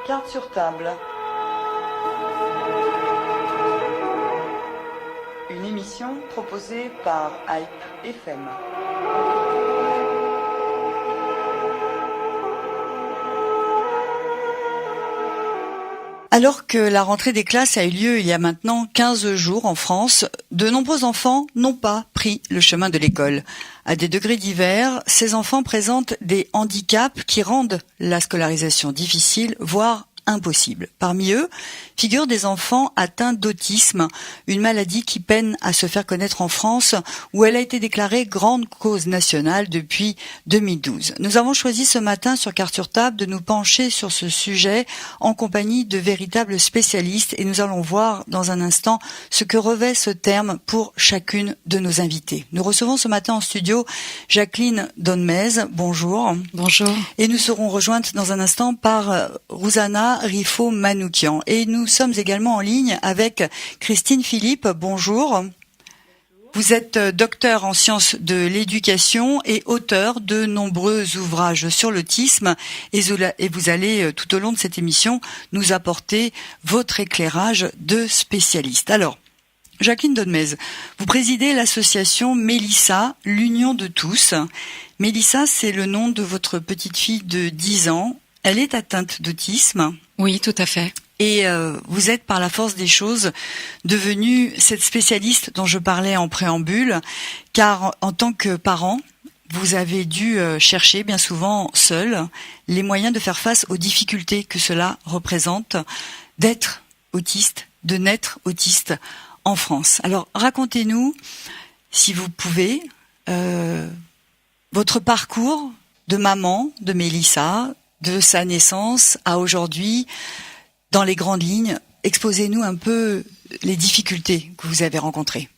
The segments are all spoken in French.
Carte sur table. Une émission proposée par Hype FM. Alors que la rentrée des classes a eu lieu il y a maintenant 15 jours en France, de nombreux enfants n'ont pas pris le chemin de l'école. À des degrés divers, ces enfants présentent des handicaps qui rendent la scolarisation difficile, voire impossible. Parmi eux, figurent des enfants atteints d'autisme, une maladie qui peine à se faire connaître en France, où elle a été déclarée grande cause nationale depuis 2012. Nous avons choisi ce matin sur Carte sur table de nous pencher sur ce sujet en compagnie de véritables spécialistes et nous allons voir dans un instant ce que revêt ce terme pour chacune de nos invités. Nous recevons ce matin en studio Jacqueline Donmez. Bonjour. Bonjour. Et nous serons rejointes dans un instant par Rouzana Rifo-Manoukian. Et nous sommes également en ligne avec Christine Philippe. Bonjour. Vous êtes docteur en sciences de l'éducation et auteur de nombreux ouvrages sur l'autisme et vous allez tout au long de cette émission nous apporter votre éclairage de spécialiste. Alors, Jacqueline Donmez, vous présidez l'association Mélissa, l'union de tous. Mélissa, c'est le nom de votre petite fille de 10 ans. Elle est atteinte d'autisme. Oui, tout à fait. Et vous êtes par la force des choses devenue cette spécialiste dont je parlais en préambule, car en tant que parent, vous avez dû chercher bien souvent seul les moyens de faire face aux difficultés que cela représente d'être autiste, de naître autiste en France. Alors racontez-nous, si vous pouvez, votre parcours de maman de Mélissa, de sa naissance à aujourd'hui, dans les grandes lignes. Exposez-nous un peu les difficultés que vous avez rencontrées.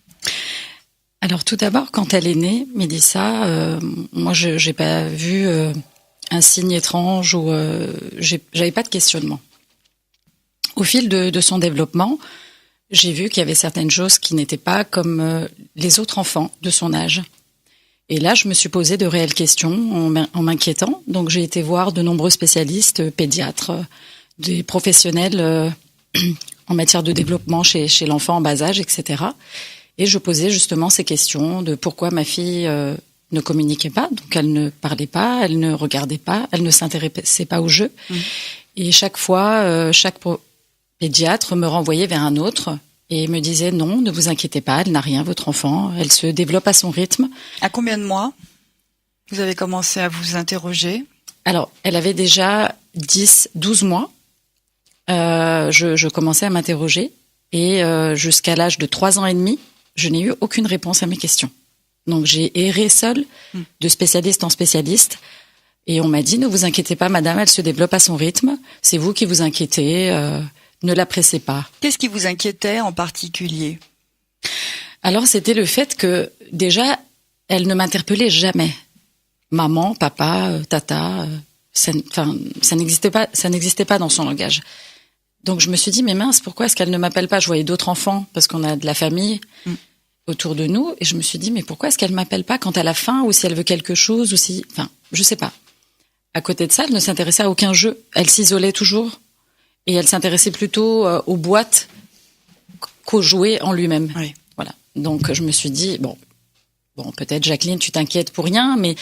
Alors tout d'abord, quand elle est née, Mélissa, moi je n'ai pas vu un signe étrange ou j'avais pas de questionnement. Au fil de son développement, j'ai vu qu'il y avait certaines choses qui n'étaient pas comme les autres enfants de son âge. Et là, je me suis posé de réelles questions en m'inquiétant. Donc, j'ai été voir de nombreux spécialistes, pédiatres, des professionnels en matière de développement chez l'enfant en bas âge, etc. Et je posais justement ces questions de pourquoi ma fille ne communiquait pas. Donc, elle ne parlait pas, elle ne regardait pas, elle ne s'intéressait pas au jeu. Mmh. Et chaque fois, chaque pédiatre me renvoyait vers un autre et me disait non, ne vous inquiétez pas, elle n'a rien, votre enfant, elle se développe à son rythme. À combien de mois vous avez commencé à vous interroger? Alors, elle avait déjà 12 mois. Je commençais à m'interroger et jusqu'à l'âge de 3 ans et demi, je n'ai eu aucune réponse à mes questions. Donc, j'ai erré seule de spécialiste en spécialiste et on m'a dit ne vous inquiétez pas, madame, elle se développe à son rythme, c'est vous qui vous inquiétez, ne la pressez pas. Qu'est-ce qui vous inquiétait en particulier? Alors, c'était le fait que, déjà, elle ne m'interpellait jamais. Maman, papa, tata, ça n'existait pas dans son langage. Donc, je me suis dit, mais mince, pourquoi est-ce qu'elle ne m'appelle pas? Je voyais d'autres enfants, parce qu'on a de la famille autour de nous, et je me suis dit, mais pourquoi est-ce qu'elle m'appelle pas quand elle a faim, ou si elle veut quelque chose, ou si... Enfin, je sais pas. À côté de ça, elle ne s'intéressait à aucun jeu. Elle s'isolait toujours. Et elle s'intéressait plutôt aux boîtes qu'aux jouets en lui-même. Oui. Voilà. Donc, je me suis dit, bon, peut-être, Jacqueline, tu t'inquiètes pour rien, mais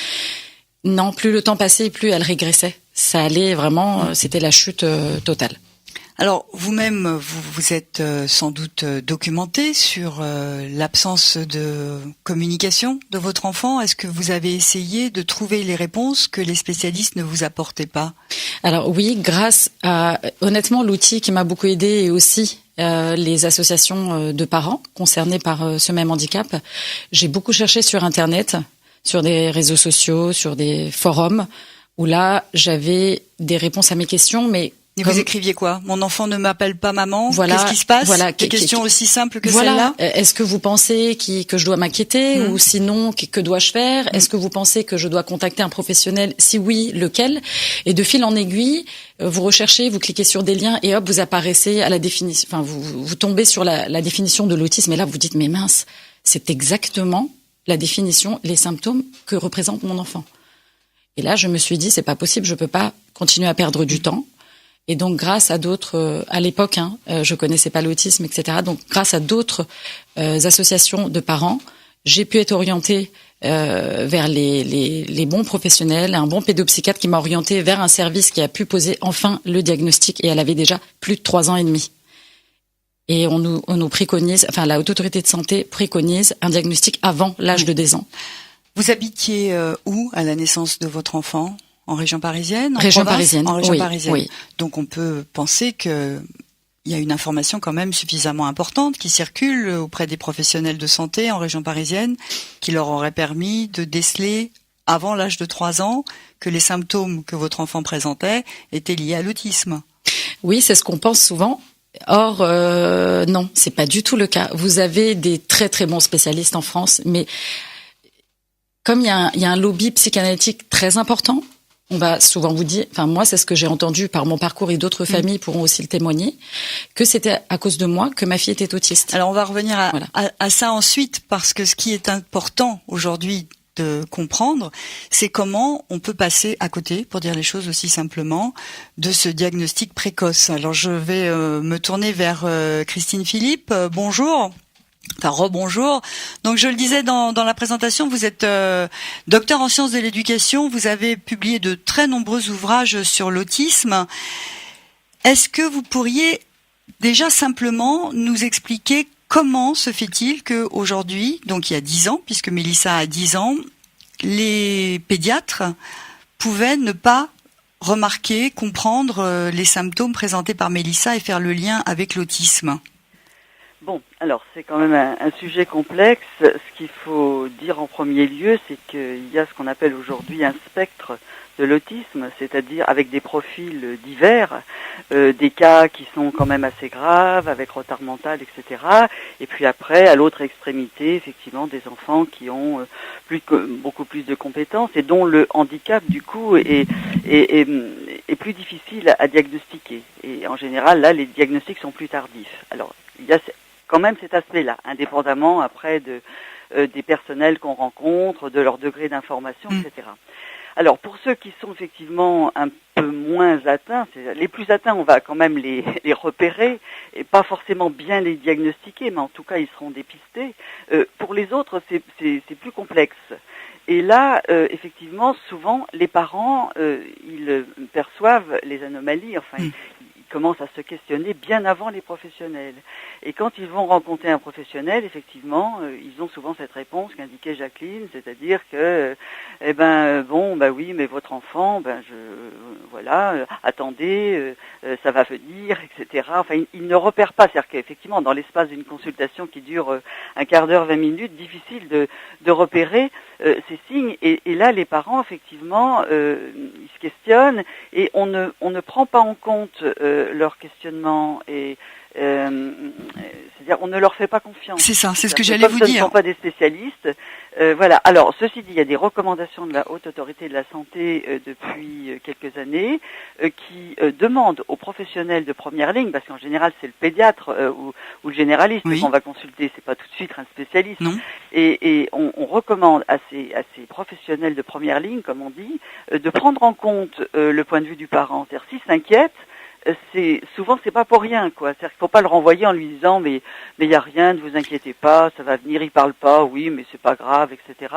non, plus le temps passait, plus elle régressait. Ça allait vraiment, c'était la chute totale. Alors, vous-même, vous êtes sans doute documenté sur l'absence de communication de votre enfant. Est-ce que vous avez essayé de trouver les réponses que les spécialistes ne vous apportaient pas? Alors oui, grâce à, honnêtement, l'outil qui m'a beaucoup aidée et aussi les associations de parents concernés par ce même handicap. J'ai beaucoup cherché sur Internet, sur des réseaux sociaux, sur des forums, où là, j'avais des réponses à mes questions, mais... Et vous écriviez quoi? Mon enfant ne m'appelle pas maman. Voilà, qu'est-ce qui se passe? Voilà, des questions aussi simples que voilà. celle-là. Est-ce que vous pensez que je dois m'inquiéter ou sinon que dois-je faire? Est-ce que vous pensez que je dois contacter un professionnel? Si oui, lequel? Et de fil en aiguille, vous recherchez, vous cliquez sur des liens et hop, vous apparaissez à la définition. Enfin, vous tombez sur la définition de l'autisme et là vous dites mais mince, c'est exactement la définition, les symptômes que représente mon enfant. Et là, je me suis dit c'est pas possible, je peux pas continuer à perdre du temps. Et donc, grâce à d'autres, à l'époque, je connaissais pas l'autisme, etc. Donc, grâce à d'autres associations de parents, j'ai pu être orientée vers les bons professionnels, un bon pédopsychiatre qui m'a orientée vers un service qui a pu poser enfin le diagnostic. Et elle avait déjà plus de 3 ans et demi. Et on nous préconise, enfin, la Haute Autorité de Santé préconise un diagnostic avant l'âge de 10 ans. Vous habitiez où à la naissance de votre enfant? En région parisienne? Région parisienne. En région oui, parisienne. Oui. Donc on peut penser que il y a une information quand même suffisamment importante qui circule auprès des professionnels de santé en région parisienne qui leur aurait permis de déceler avant l'âge de 3 ans que les symptômes que votre enfant présentait étaient liés à l'autisme. Oui, c'est ce qu'on pense souvent. Or, non, c'est pas du tout le cas. Vous avez des très très bons spécialistes en France, mais comme il y a un lobby psychanalytique très important, on va souvent vous dire, enfin moi c'est ce que j'ai entendu par mon parcours et d'autres familles pourront aussi le témoigner, que c'était à cause de moi que ma fille était autiste. Alors on va revenir à ça ensuite parce que ce qui est important aujourd'hui de comprendre, c'est comment on peut passer à côté, pour dire les choses aussi simplement, de ce diagnostic précoce. Alors je vais me tourner vers Christine Philippe. Bonjour. Enfin, rebonjour. Donc, je le disais dans la présentation, vous êtes docteur en sciences de l'éducation. Vous avez publié de très nombreux ouvrages sur l'autisme. Est-ce que vous pourriez déjà simplement nous expliquer comment se fait-il que aujourd'hui, donc il y a 10 ans, puisque Mélissa a 10 ans, les pédiatres pouvaient ne pas remarquer, comprendre les symptômes présentés par Mélissa et faire le lien avec l'autisme? Bon, alors c'est quand même un sujet complexe. Ce qu'il faut dire en premier lieu, c'est qu'il y a ce qu'on appelle aujourd'hui un spectre de l'autisme, c'est-à-dire avec des profils divers, des cas qui sont quand même assez graves, avec retard mental, etc. Et puis après, à l'autre extrémité, effectivement, des enfants qui ont beaucoup plus de compétences et dont le handicap, du coup, est plus difficile à diagnostiquer. Et en général, là, les diagnostics sont plus tardifs. Alors, il y a quand même cet aspect-là, indépendamment après des personnels qu'on rencontre, de leur degré d'information, etc. Alors, pour ceux qui sont effectivement un peu moins atteints, les plus atteints, on va quand même les repérer, et pas forcément bien les diagnostiquer, mais en tout cas, ils seront dépistés. Pour les autres, c'est plus complexe. Et là, effectivement, souvent, les parents, ils perçoivent les anomalies, enfin, ils commencent à se questionner bien avant les professionnels. Et quand ils vont rencontrer un professionnel, effectivement, ils ont souvent cette réponse qu'indiquait Jacqueline, c'est-à-dire que, oui, mais votre enfant, attendez, ça va venir, etc. Enfin, ils ne repèrent pas, c'est-à-dire qu'effectivement, dans l'espace d'une consultation qui dure un quart d'heure, 20 minutes, difficile de repérer ces signes. Et là, les parents, effectivement, ils se questionnent et on ne prend pas en compte leur questionnement et c'est-à-dire on ne leur fait pas confiance. C'est ça, c'est ce que j'allais vous dire. Ce ne sont pas des spécialistes. Voilà. Alors, ceci dit, il y a des recommandations de la Haute Autorité de la Santé depuis quelques années qui demandent aux professionnels de première ligne, parce qu'en général c'est le pédiatre ou le généraliste qu'on va consulter, c'est pas tout de suite un spécialiste. Non. Et on recommande à ces professionnels de première ligne, comme on dit, de prendre en compte le point de vue du parent. C'est-à-dire s'il s'inquiète, souvent c'est pas pour rien, quoi. C'est-à-dire qu'il faut pas le renvoyer en lui disant mais il y a rien, ne vous inquiétez pas, ça va venir, il parle pas, oui mais c'est pas grave, etc.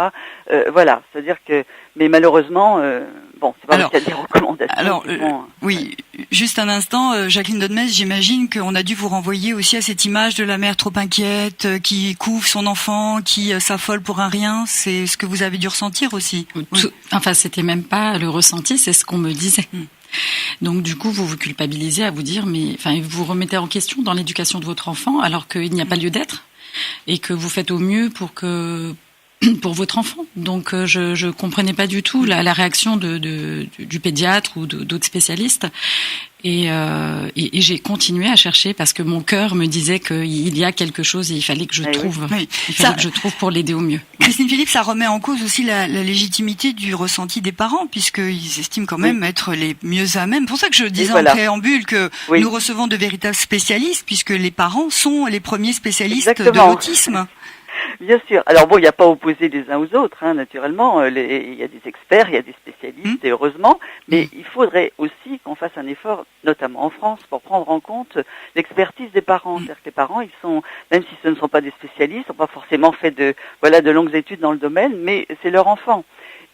Voilà, c'est-à-dire que mais malheureusement c'est pas parce qu'il y a des recommandations. Alors oui, juste un instant, Jacqueline Dodmes, j'imagine qu'on a dû vous renvoyer aussi à cette image de la mère trop inquiète qui couvre son enfant, qui s'affole pour un rien. C'est ce que vous avez dû ressentir aussi. Enfin, c'était même pas le ressenti, c'est ce qu'on me disait. Donc du coup, vous vous culpabilisez à vous dire, vous remettez en question dans l'éducation de votre enfant alors qu'il n'y a pas lieu d'être et que vous faites au mieux pour votre enfant. Donc je comprenais pas du tout la réaction du pédiatre ou d'autres spécialistes. Et j'ai continué à chercher parce que mon cœur me disait qu'il y a quelque chose et il fallait que je trouve. Oui. Que je trouve pour l'aider au mieux. Christine Philippe, ça remet en cause aussi la légitimité du ressenti des parents, puisqu'ils estiment quand même être les mieux à même. C'est pour ça que je disais en préambule que nous recevons de véritables spécialistes, puisque les parents sont les premiers spécialistes de l'autisme. Bien sûr. Alors bon, il n'y a pas opposé les uns aux autres, naturellement. Il y a des experts, il y a des spécialistes, et heureusement. Mais il faudrait aussi qu'on fasse un effort, notamment en France, pour prendre en compte l'expertise des parents. C'est-à-dire que les parents, ils sont, même si ce ne sont pas des spécialistes, n'ont pas forcément fait de longues études dans le domaine, mais c'est leur enfant.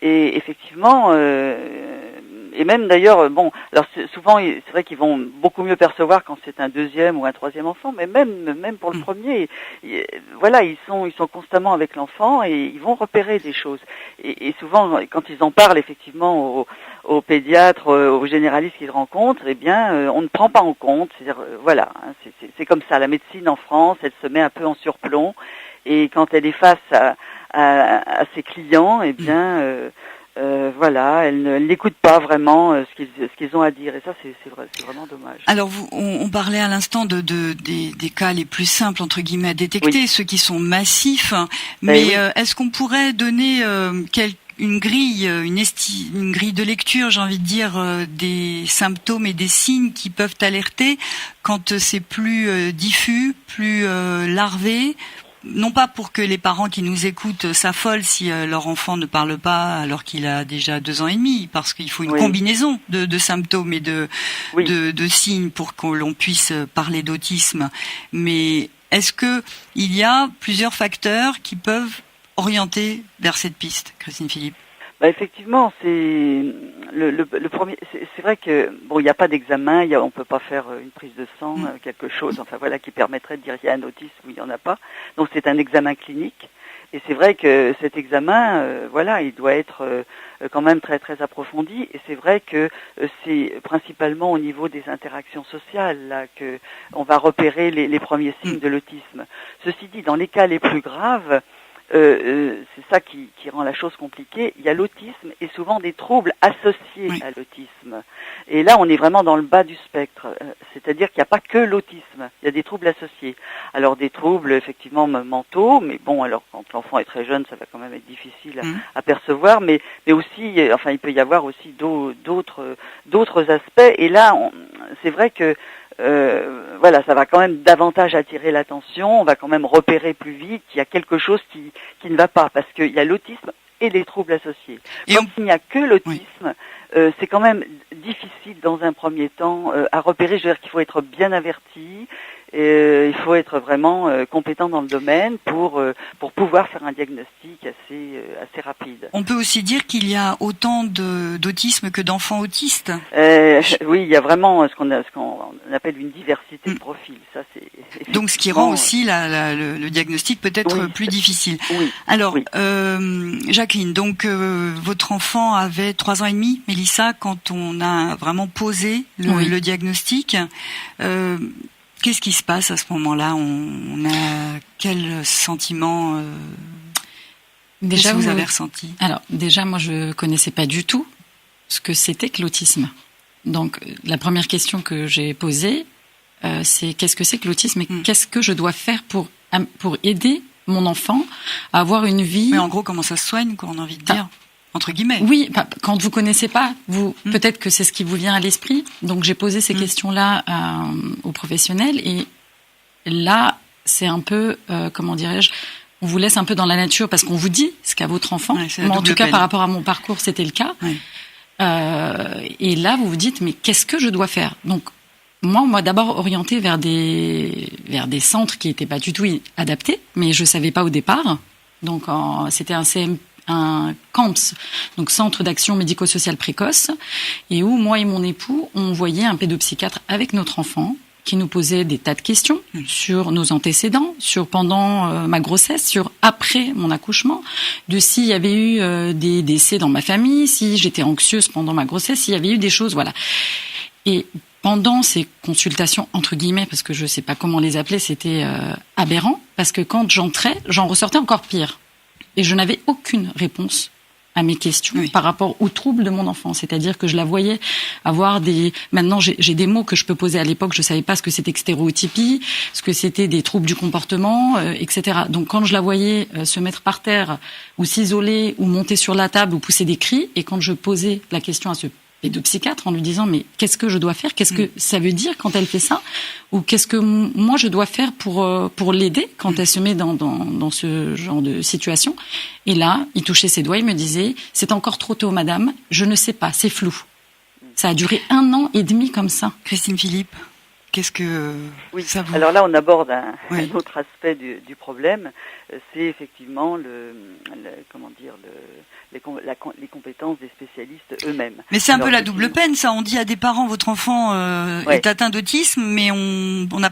Et effectivement, et même d'ailleurs, alors souvent c'est vrai qu'ils vont beaucoup mieux percevoir quand c'est un deuxième ou un troisième enfant, mais même pour le premier, ils sont constamment avec l'enfant et ils vont repérer des choses. Et souvent, quand ils en parlent effectivement aux pédiatres, aux généralistes qu'ils rencontrent, on ne prend pas en compte. C'est-à-dire, c'est comme ça. La médecine en France, elle se met un peu en surplomb, et quand elle est face à ses clients, elle n'écoute pas vraiment ce qu'ils ont à dire, et ça c'est vraiment dommage. Alors on parlait à l'instant des cas les plus simples entre guillemets à détecter, ceux qui sont massifs, mais est-ce qu'on pourrait donner une grille de lecture, j'ai envie de dire, des symptômes et des signes qui peuvent alerter quand c'est plus diffus, plus larvé? Non pas pour que les parents qui nous écoutent s'affolent si leur enfant ne parle pas alors qu'il a déjà 2 ans et demi, parce qu'il faut une combinaison de symptômes et de signes pour que l'on puisse parler d'autisme. Mais est-ce que il y a plusieurs facteurs qui peuvent orienter vers cette piste, Christine Philippe? Effectivement, c'est le premier. C'est vrai que il n'y a pas d'examen, on peut pas faire une prise de sang, quelque chose, qui permettrait de dire il y a un autisme ou il y en a pas. Donc c'est un examen clinique, et c'est vrai que cet examen, il doit être quand même très très approfondi. Et c'est vrai que c'est principalement au niveau des interactions sociales là que on va repérer les premiers signes de l'autisme. Ceci dit, dans les cas les plus graves, c'est ça qui rend la chose compliquée. Il y a l'autisme et souvent des troubles associés à l'autisme. Et là, on est vraiment dans le bas du spectre. C'est-à-dire qu'il n'y a pas que l'autisme. Il y a des troubles associés. Alors des troubles effectivement mentaux, mais alors quand l'enfant est très jeune, ça va quand même être difficile à percevoir. Mais aussi, il peut y avoir aussi d'autres aspects. Et là, c'est vrai que ça va quand même davantage attirer l'attention, on va quand même repérer plus vite qu'il y a quelque chose qui ne va pas, parce qu'il y a l'autisme et les troubles associés. Quand il n'y a que l'autisme, c'est quand même difficile dans un premier temps à repérer. Je veux dire qu'il faut être bien averti, il faut être vraiment compétent dans le domaine pour pouvoir faire un diagnostic assez rapide. On peut aussi dire qu'il y a autant d'autisme que d'enfants autistes. Oui, il y a vraiment ce qu'on appelle une diversité de profils. Ça, c'est donc ce qui rend aussi le diagnostic peut-être plus difficile. Oui. Alors, Jacqueline, donc votre enfant avait 3 ans et demi, Mélissa, quand on a vraiment posé le diagnostic. Qu'est-ce qui se passe à ce moment-là? On a quel sentiment déjà vous avez ressenti? Alors déjà, moi je connaissais pas du tout ce que c'était que l'autisme. Donc la première question que j'ai posée, c'est qu'est-ce que c'est que l'autisme et qu'est-ce que je dois faire pour aider mon enfant à avoir une vie. Mais en gros, comment ça se soigne, quoi, on a envie de dire? Entre guillemets. Oui, quand vous connaissez pas, peut-être que c'est ce qui vous vient à l'esprit. Donc j'ai posé ces questions-là aux professionnels, et là c'est un peu, comment dirais-je, on vous laisse un peu dans la nature parce qu'on vous dit ce qu'a votre enfant. Moi, en tout cas, par rapport à mon parcours, c'était le cas. Et là, vous vous dites, mais qu'est-ce que je dois faire? Donc moi d'abord orienté vers des centres qui étaient pas du tout adaptés, mais je savais pas au départ. Donc c'était un CAMPS, donc Centre d'action médico-sociale précoce, et où moi et mon époux, on voyait un pédopsychiatre avec notre enfant qui nous posait des tas de questions sur nos antécédents, sur pendant ma grossesse, sur après mon accouchement, de s'il y avait eu des décès dans ma famille, si j'étais anxieuse pendant ma grossesse, s'il y avait eu des choses, voilà. Et pendant ces consultations, entre guillemets, parce que je sais pas comment les appeler, c'était aberrant, parce que quand j'entrais, j'en ressortais encore pire. Et je n'avais aucune réponse à mes questions par rapport aux troubles de mon enfant. C'est-à-dire que je la voyais avoir des... Maintenant, j'ai des mots que je peux poser. À l'époque, je savais pas ce que c'était que stéréotypie, ce que c'était des troubles du comportement, etc. Donc, quand je la voyais se mettre par terre, ou s'isoler, ou monter sur la table, ou pousser des cris, et quand je posais la question à ce pédopsychiatre en lui disant mais qu'est-ce que je dois faire, qu'est-ce que ça veut dire quand elle fait ça, ou qu'est-ce que moi je dois faire pour l'aider quand elle se met dans ce genre de situation. Et là, il touchait ses doigts, il me disait c'est encore trop tôt madame, je ne sais pas, c'est flou. Ça a duré 1 an et demi comme ça. Christine Philippe, qu'est-ce que ça vous... Alors là, on aborde un autre aspect du problème. C'est effectivement les compétences des spécialistes eux-mêmes. Mais c'est un peu la double peine, ça. On dit à des parents votre enfant est atteint d'autisme, mais on n'a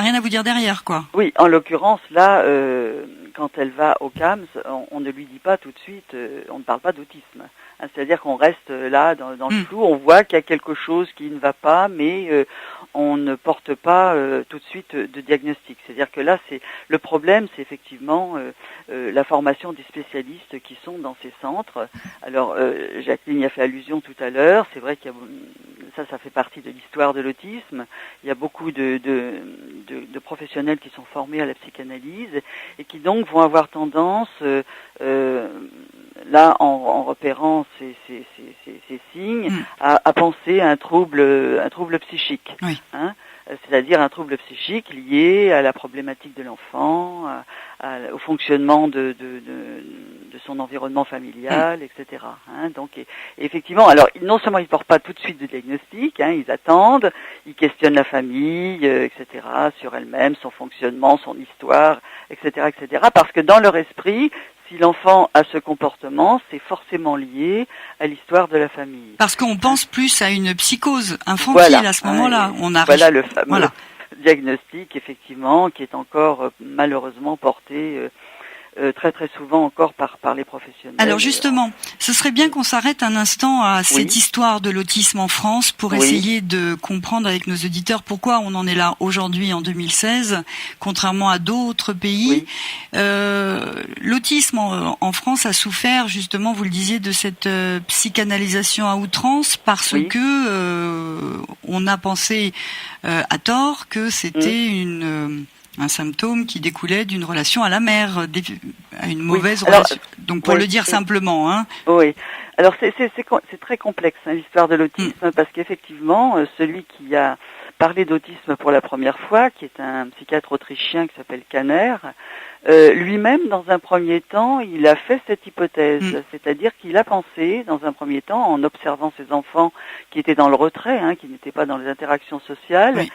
rien à vous dire derrière, quoi. Oui, en l'occurrence là, quand elle va au CAMS, on ne lui dit pas tout de suite, on ne parle pas d'autisme. C'est-à-dire qu'on reste là dans le flou, on voit qu'il y a quelque chose qui ne va pas, mais on ne porte pas tout de suite de diagnostic. C'est-à-dire que là, le problème, c'est effectivement la formation des spécialistes qui sont dans ces centres. Alors, Jacqueline y a fait allusion tout à l'heure. C'est vrai qu'il y a ça fait partie de l'histoire de l'autisme. Il y a beaucoup de professionnels qui sont formés à la psychanalyse et qui donc vont avoir tendance là, en repérant ces signes, à penser à un trouble psychique. Oui. C'est-à-dire un trouble psychique lié à la problématique de l'enfant, au fonctionnement de son environnement familial, etc. Donc, effectivement, alors non seulement ils ne portent pas tout de suite de diagnostic, ils attendent, ils questionnent la famille, etc., sur elle-même, son fonctionnement, son histoire, etc., parce que dans leur esprit, si l'enfant a ce comportement, c'est forcément lié à l'histoire de la famille. Parce qu'on pense plus à une psychose infantile à ce moment-là. Voilà le fameux diagnostic, effectivement, qui est encore malheureusement porté très très souvent encore par les professionnels. Alors justement, ce serait bien qu'on s'arrête un instant à cette histoire de l'autisme en France pour essayer de comprendre avec nos auditeurs pourquoi on en est là aujourd'hui en 2016, contrairement à d'autres pays. L'autisme en France a souffert justement, vous le disiez, de cette psychanalysation à outrance parce que on a pensé à tort que c'était un symptôme qui découlait d'une relation à la mère, à une mauvaise relation. Donc pour le dire simplement. Oui. Alors c'est très complexe l'histoire de l'autisme parce qu'effectivement celui qui a parlé d'autisme pour la première fois, qui est un psychiatre autrichien qui s'appelle Kanner, lui-même dans un premier temps il a fait cette hypothèse, c'est-à-dire qu'il a pensé dans un premier temps en observant ses enfants qui étaient dans le retrait, qui n'étaient pas dans les interactions sociales.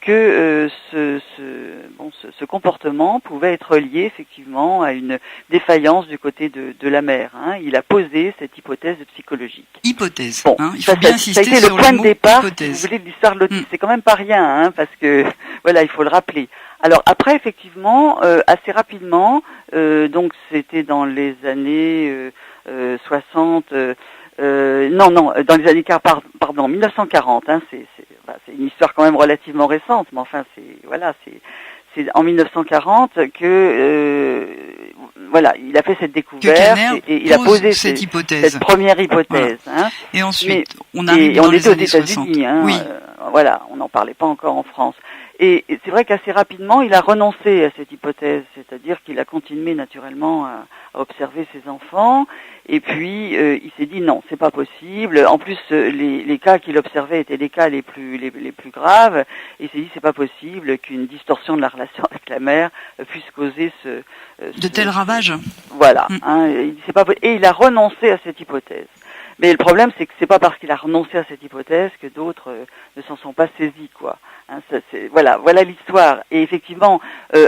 Que ce comportement pouvait être lié effectivement à une défaillance du côté de la mère. Il a posé cette hypothèse psychologique. Hypothèse. Il faut bien insister sur le sur point le de mot départ, hypothèse. Si vous voulez, de l'histoire de l'autisme. C'est quand même pas rien, parce que voilà, il faut le rappeler. Alors après, effectivement, assez rapidement, donc c'était dans les années 60. Dans les années 1940. C'est une histoire quand même relativement récente, mais enfin c'est en 1940 que il a fait cette découverte et il a posé cette première hypothèse. Voilà. Et ensuite, on arrive dans les années 60. On n'en parlait pas encore en France. Et c'est vrai qu'assez rapidement, il a renoncé à cette hypothèse, c'est-à-dire qu'il a continué naturellement à observer ses enfants, et puis il s'est dit non, c'est pas possible. En plus, les cas qu'il observait étaient les cas les plus graves, et il s'est dit c'est pas possible qu'une distorsion de la relation avec la mère puisse causer de tels ravages. Voilà, et il a renoncé à cette hypothèse. Mais le problème, c'est que c'est pas parce qu'il a renoncé à cette hypothèse que d'autres ne s'en sont pas saisis, quoi. Voilà l'histoire. Et effectivement,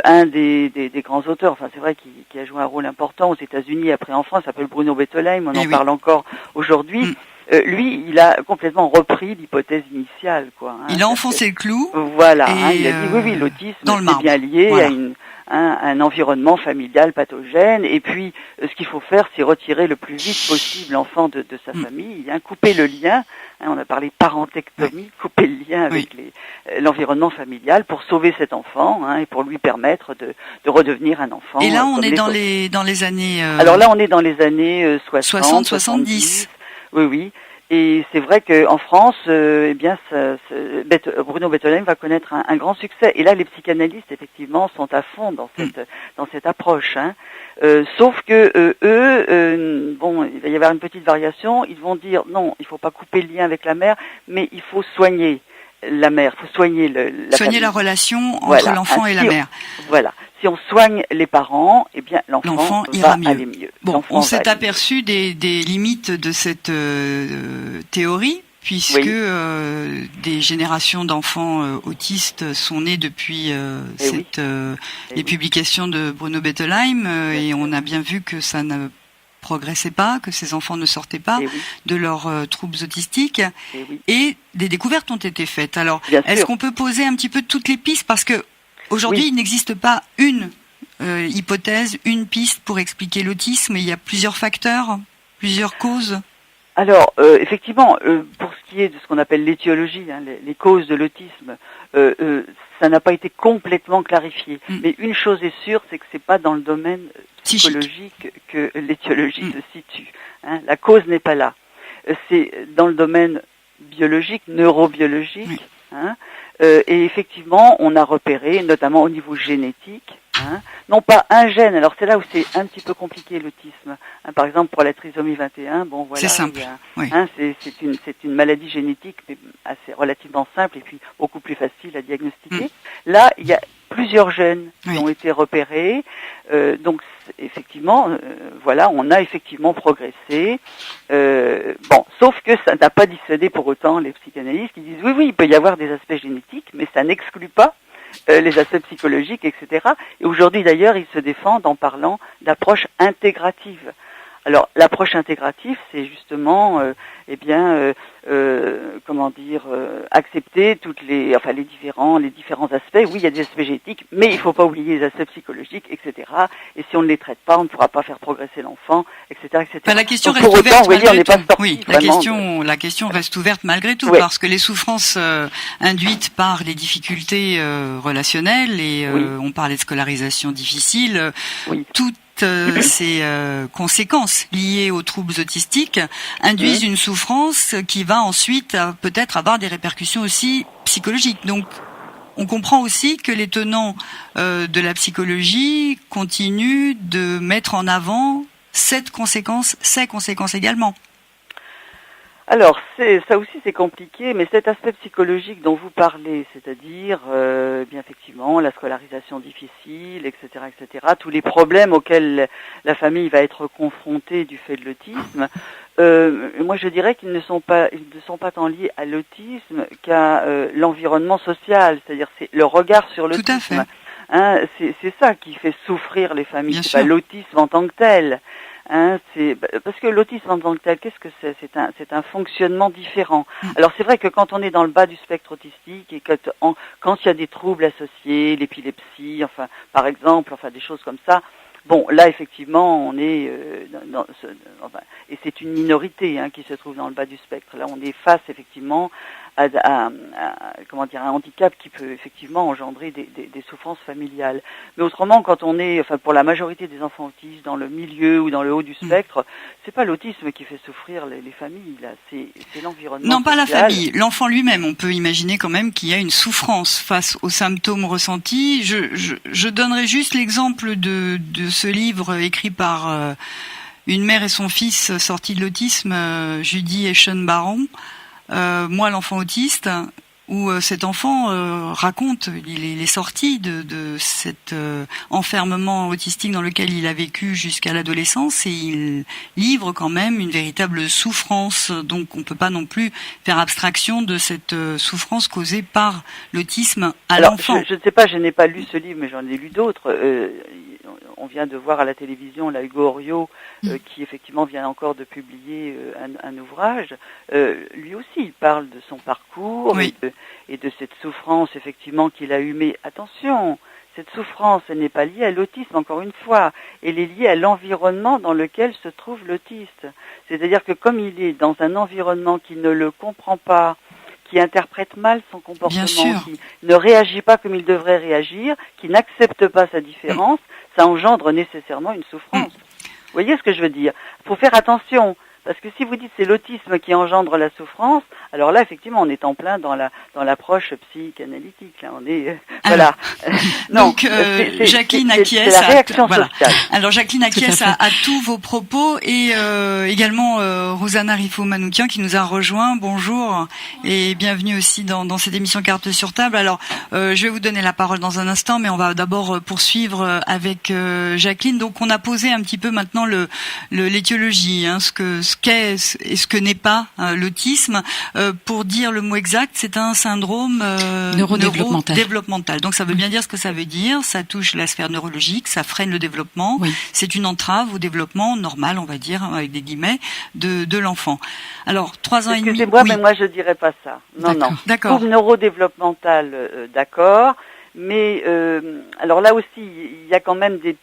un des grands auteurs, c'est vrai qui a joué un rôle important aux États-Unis après en France, s'appelle Bruno Bettelheim. On en parle encore aujourd'hui. Lui, il a complètement repris l'hypothèse initiale, quoi. Hein, il a enfoncé le clou. Voilà, et, hein, il a dit oui, l'autisme c'est bien lié voilà. à un environnement familial pathogène, et puis ce qu'il faut faire, c'est retirer le plus vite possible l'enfant de sa famille, hein, couper le lien, hein, on a parlé parentectomie, couper le lien avec l'environnement familial pour sauver cet enfant, hein, et pour lui permettre de redevenir un enfant. Et là, on est dans les années... Alors là, on est dans les années 60, 70. Oui. Et c'est vrai qu'en France, Bruno Bettelheim va connaître un grand succès. Et là, les psychanalystes, effectivement, sont à fond dans cette approche. Hein. Sauf que il va y avoir une petite variation. Ils vont dire non, il faut pas couper le lien avec la mère, mais il faut soigner la mère, il faut soigner la relation entre l'enfant et la mère. Voilà. Si on soigne les parents, eh bien l'enfant ira aller mieux. Bon, on s'est aperçu des limites de cette théorie, puisque des générations d'enfants autistes sont nées depuis les publications de Bruno Bettelheim, et on a bien vu que ça ne progressait pas, que ces enfants ne sortaient pas de leurs troubles autistiques, et des découvertes ont été faites. Alors, est-ce qu'on peut poser un petit peu toutes les pistes, parce que aujourd'hui, il n'existe pas une hypothèse, une piste pour expliquer l'autisme. Il y a plusieurs facteurs, plusieurs causes. Alors, effectivement, pour ce qui est de ce qu'on appelle l'étiologie, hein, les causes de l'autisme, ça n'a pas été complètement clarifié. Mais une chose est sûre, c'est que c'est pas dans le domaine psychologique que l'étiologie se situe. Hein. La cause n'est pas là. C'est dans le domaine biologique, neurobiologique. Hein. Et effectivement, on a repéré, notamment au niveau génétique, hein, non pas un gène. Alors c'est là où c'est un petit peu compliqué l'autisme. Hein, par exemple pour la trisomie 21, bon voilà, c'est simple. Hein, c'est une maladie génétique mais assez relativement simple et puis beaucoup plus facile à diagnostiquer. Là, il y a plusieurs gènes qui ont été repérés. Donc effectivement, voilà, on a effectivement progressé. Sauf que ça n'a pas dissuadé pour autant les psychanalystes qui disent oui, il peut y avoir des aspects génétiques, mais ça n'exclut pas les aspects psychologiques, etc. Et aujourd'hui d'ailleurs, ils se défendent en parlant d'approche intégrative. Alors l'approche intégrative, c'est justement, accepter les différents aspects. Oui, il y a des aspects génétiques, mais il ne faut pas oublier les aspects psychologiques, etc. Et si on ne les traite pas, on ne pourra pas faire progresser l'enfant, etc., etc. La question Donc, reste ouverte malgré tout. Oui, la question reste ouverte malgré tout, parce que les souffrances induites par les difficultés relationnelles, et on parlait de scolarisation difficile, toutes ces conséquences liées aux troubles autistiques induisent une souffrance qui va ensuite peut-être avoir des répercussions aussi psychologiques. Donc, on comprend aussi que les tenants de la psychologie continuent de mettre en avant ces conséquences également. Alors, ça aussi c'est compliqué, mais cet aspect psychologique dont vous parlez, c'est-à-dire, bien effectivement, la scolarisation difficile, etc., tous les problèmes auxquels la famille va être confrontée du fait de l'autisme, moi je dirais qu'ils ne sont pas tant liés à l'autisme qu'à l'environnement social, c'est-à-dire c'est le regard sur l'autisme. Tout à fait. Hein, c'est ça qui fait souffrir les familles, c'est pas l'autisme en tant que tel. Hein, parce que l'autisme en tant que tel, qu'est-ce que c'est ? C'est un fonctionnement différent. Alors c'est vrai que quand on est dans le bas du spectre autistique et quand il y a des troubles associés, l'épilepsie, par exemple, des choses comme ça, bon, là effectivement, on est et c'est une minorité qui se trouve dans le bas du spectre. Là, on est face effectivement à un handicap qui peut effectivement engendrer des souffrances familiales. Mais autrement, quand on est, pour la majorité des enfants autistes, dans le milieu ou dans le haut du spectre, c'est pas l'autisme qui fait souffrir les familles, là, c'est l'environnement. Non, pas la famille, l'enfant lui-même. On peut imaginer quand même qu'il y a une souffrance face aux symptômes ressentis. Je donnerai juste l'exemple de ce livre écrit par une mère et son fils sortis de l'autisme, Judy et Sean Baron. Moi, l'enfant autiste, où cet enfant raconte, il est sorti de cet enfermement autistique dans lequel il a vécu jusqu'à l'adolescence, et il livre quand même une véritable souffrance. Donc on peut pas non plus faire abstraction de cette souffrance causée par l'autisme à l'enfant. Je ne sais pas, je n'ai pas lu ce livre, mais j'en ai lu d'autres. on vient de voir à la télévision là Hugo Oriot, qui effectivement vient encore de publier un ouvrage. Lui aussi, il parle de son parcours et de cette souffrance effectivement qu'il a eue. Mais attention, cette souffrance, elle n'est pas liée à l'autisme, encore une fois. Elle est liée à l'environnement dans lequel se trouve l'autiste. C'est-à-dire que comme il est dans un environnement qui ne le comprend pas, qui interprète mal son comportement, qui ne réagit pas comme il devrait réagir, qui n'accepte pas sa différence, ça engendre nécessairement une souffrance. Vous voyez ce que je veux dire? Il faut faire attention. Parce que si vous dites c'est l'autisme qui engendre la souffrance, alors là effectivement on est en plein dans l'approche psychanalytique. Là, on est voilà. Non, donc Jacqueline acquiesce. C'est la réaction sociale. Alors Jacqueline acquiesce à tous vos propos et également Rosanna Rifo-Manoukian qui nous a rejoint. Bonjour et bienvenue aussi dans cette émission Carte sur table. Alors je vais vous donner la parole dans un instant, mais on va d'abord poursuivre avec Jacqueline. Donc on a posé un petit peu maintenant l'étiologie, ce qu'est et ce que n'est pas l'autisme. Pour dire le mot exact, c'est un syndrome neurodéveloppemental. Donc ça veut bien dire ce que ça veut dire. Ça touche la sphère neurologique, ça freine le développement. Oui. C'est une entrave au développement normal, on va dire, avec des guillemets, de l'enfant. Alors 3 ans et demi. Excusez-moi, mais moi je dirais pas ça. Non. D'accord. Trouble neurodéveloppemental, d'accord. Mais alors là aussi, il y a quand même des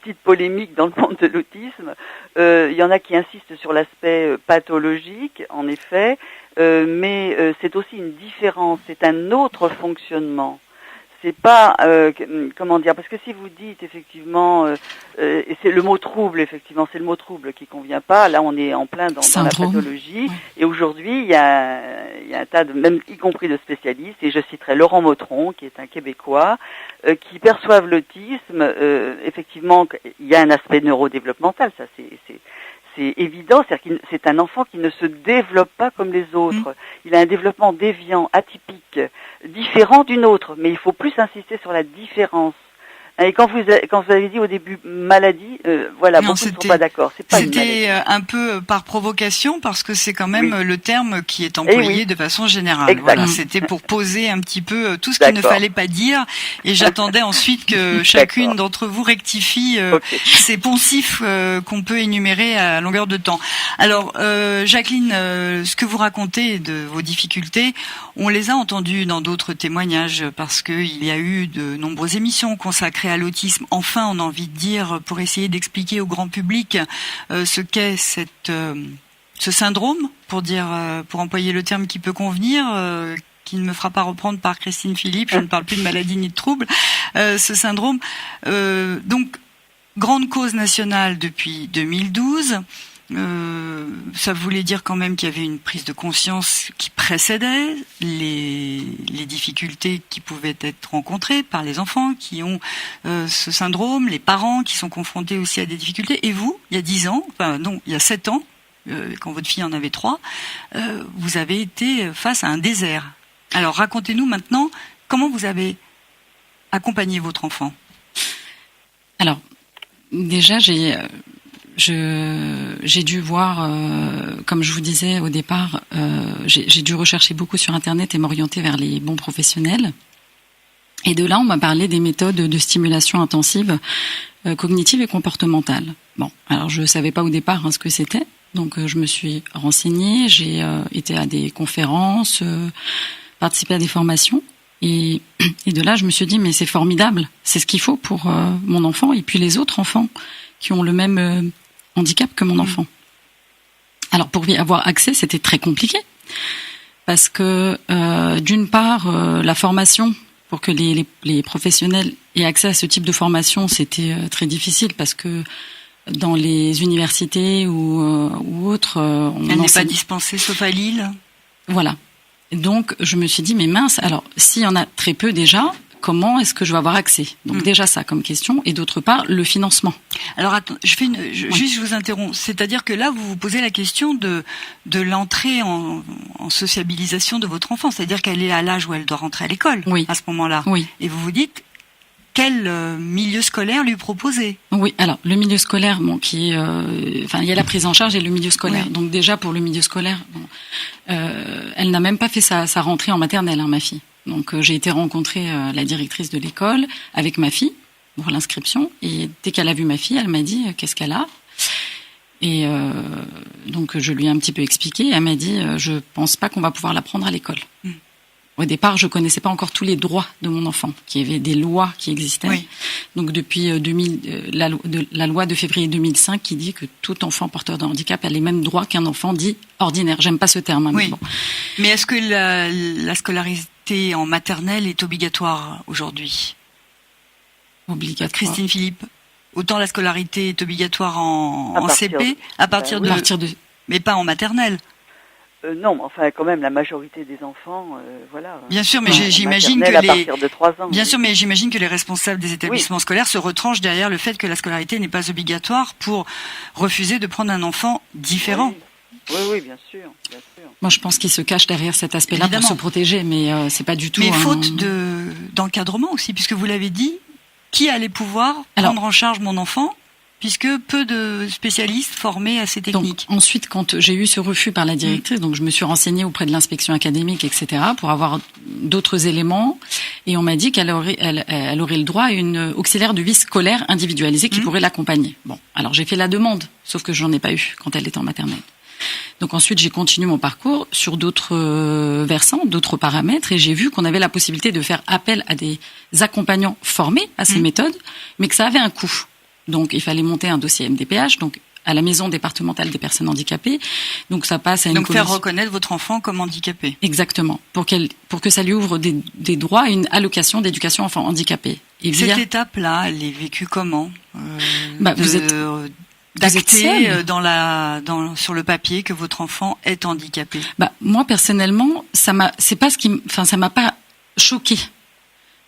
petites polémiques dans le monde de l'autisme. Il y en a qui insistent sur l'aspect pathologique, en effet, mais c'est aussi une différence, c'est un autre fonctionnement. C'est pas comment dire, parce que si vous dites effectivement et c'est le mot trouble, effectivement c'est le mot trouble qui convient pas, là on est en plein dans la pathologie. Et aujourd'hui il y a un tas de, même y compris de spécialistes, et je citerai Laurent Motron qui est un Québécois, qui perçoivent l'autisme, effectivement il y a un aspect neurodéveloppemental, ça c'est évident, c'est-à-dire que c'est un enfant qui ne se développe pas comme les autres. Il a un développement déviant, atypique, différent d'une autre, mais il faut plus insister sur la différence. Et quand vous avez dit au début maladie, voilà, beaucoup ne sont pas d'accord. C'est pas une maladie. C'était un peu par provocation parce que c'est quand même le terme qui est employé de façon générale. Exact. Voilà, c'était pour poser un petit peu tout ce qu'il ne fallait pas dire. Et j'attendais ensuite que chacune d'entre vous rectifie ces poncifs qu'on peut énumérer à longueur de temps. Alors, Jacqueline, ce que vous racontez de vos difficultés, on les a entendus dans d'autres témoignages parce que il y a eu de nombreuses émissions consacrées à l'autisme. Enfin, on a envie de dire, pour essayer d'expliquer au grand public ce qu'est ce syndrome, pour employer le terme qui peut convenir, qui ne me fera pas reprendre par Christine Philippe, je ne parle plus de maladie ni de trouble, ce syndrome. Donc, grande cause nationale depuis 2012. Ça voulait dire quand même qu'il y avait une prise de conscience qui précédait les difficultés qui pouvaient être rencontrées par les enfants qui ont ce syndrome, les parents qui sont confrontés aussi à des difficultés. Et vous, il y a 10 ans, il y a 7 ans, quand votre fille en avait 3, vous avez été face à un désert. Alors racontez-nous maintenant comment vous avez accompagné votre enfant. Alors, déjà, j'ai dû voir, comme je vous disais au départ, j'ai dû rechercher beaucoup sur Internet et m'orienter vers les bons professionnels. Et de là, on m'a parlé des méthodes de stimulation intensive cognitive et comportementale. Bon, alors je savais pas au départ ce que c'était, donc je me suis renseignée, j'ai été à des conférences, participé à des formations. Et de là, je me suis dit, mais c'est formidable, c'est ce qu'il faut pour mon enfant et puis les autres enfants qui ont le même handicap que mon enfant. Alors pour y avoir accès, c'était très compliqué parce que d'une part, la formation pour que les professionnels aient accès à ce type de formation, c'était très difficile parce que dans les universités ou autres, elle n'est pas dispensée sauf à Lille. Voilà. Donc je me suis dit mais mince, alors s'il y en a très peu déjà, comment est-ce que je vais avoir accès? Donc déjà ça comme question, et d'autre part le financement. Alors attends, juste je vous interromps. C'est-à-dire que là vous vous posez la question de l'entrée en sociabilisation de votre enfant, c'est-à-dire qu'elle est à l'âge où elle doit rentrer à l'école à ce moment-là. Oui. Et vous vous dites quel milieu scolaire lui proposer? Oui, alors le milieu scolaire, qui est, il y a la prise en charge et le milieu scolaire. Oui. Donc déjà pour le milieu scolaire, elle n'a même pas fait sa rentrée en maternelle, ma fille. Donc j'ai été rencontrer la directrice de l'école avec ma fille. pour l'inscription. Et dès qu'elle a vu ma fille, elle m'a dit qu'est-ce qu'elle a. Et donc je lui ai un petit peu expliqué. Elle m'a dit je pense pas qu'on va pouvoir la prendre à l'école. Au départ, je connaissais pas encore tous les droits de mon enfant, qu'il y avait des lois qui existaient. Oui. Donc depuis la loi de février 2005 qui dit que tout enfant porteur de handicap a les mêmes droits qu'un enfant dit ordinaire. J'aime pas ce terme. Hein, Oui. mais bon. Mais est-ce que la scolarité en maternelle est obligatoire aujourd'hui? Obligatoire. Christine Philippe, autant la scolarité est obligatoire en CP, à partir oui. de... Mais pas en maternelle. Non, mais enfin, quand même, la majorité des enfants, voilà. Bien sûr, mais Non, j'imagine à que partir de 3 ans. Bien sûr, mais j'imagine que les responsables des établissements scolaires se retranchent derrière le fait que la scolarité n'est pas obligatoire pour refuser de prendre un enfent différent. Oui, bien sûr, bien sûr. Moi, je pense qu'ils se cachent derrière cet aspect-là Évidemment. pour se protéger, mais c'est pas du tout. Mais faute d'encadrement aussi, puisque vous l'avez dit, qui allait pouvoir prendre en charge mon enfant, puisque peu de spécialistes formés à ces techniques. Donc, ensuite, quand j'ai eu ce refus par la directrice, donc je me suis renseignée auprès de l'inspection académique, etc., pour avoir d'autres éléments, et on m'a dit qu'elle aurait le droit à une auxiliaire de vie scolaire individualisée qui pourrait l'accompagner. Bon, alors j'ai fait la demande, sauf que j'en ai pas eu quand elle était en maternelle. Donc ensuite, j'ai continué mon parcours sur d'autres versants, d'autres paramètres, et j'ai vu qu'on avait la possibilité de faire appel à des accompagnants formés à ces méthodes, mais que ça avait un coût. Donc, il fallait monter un dossier MDPH, donc à la maison départementale des personnes handicapées. Donc, ça passe à une commission. Donc, faire reconnaître votre enfant comme handicapé. Exactement. Pour que ça lui ouvre des droits à une allocation d'éducation enfant handicapé. Et cette étape-là, elle est vécue comment vous êtes d'acter sur le papier que votre enfant est handicapé. Moi, personnellement, ça m'a pas choquée.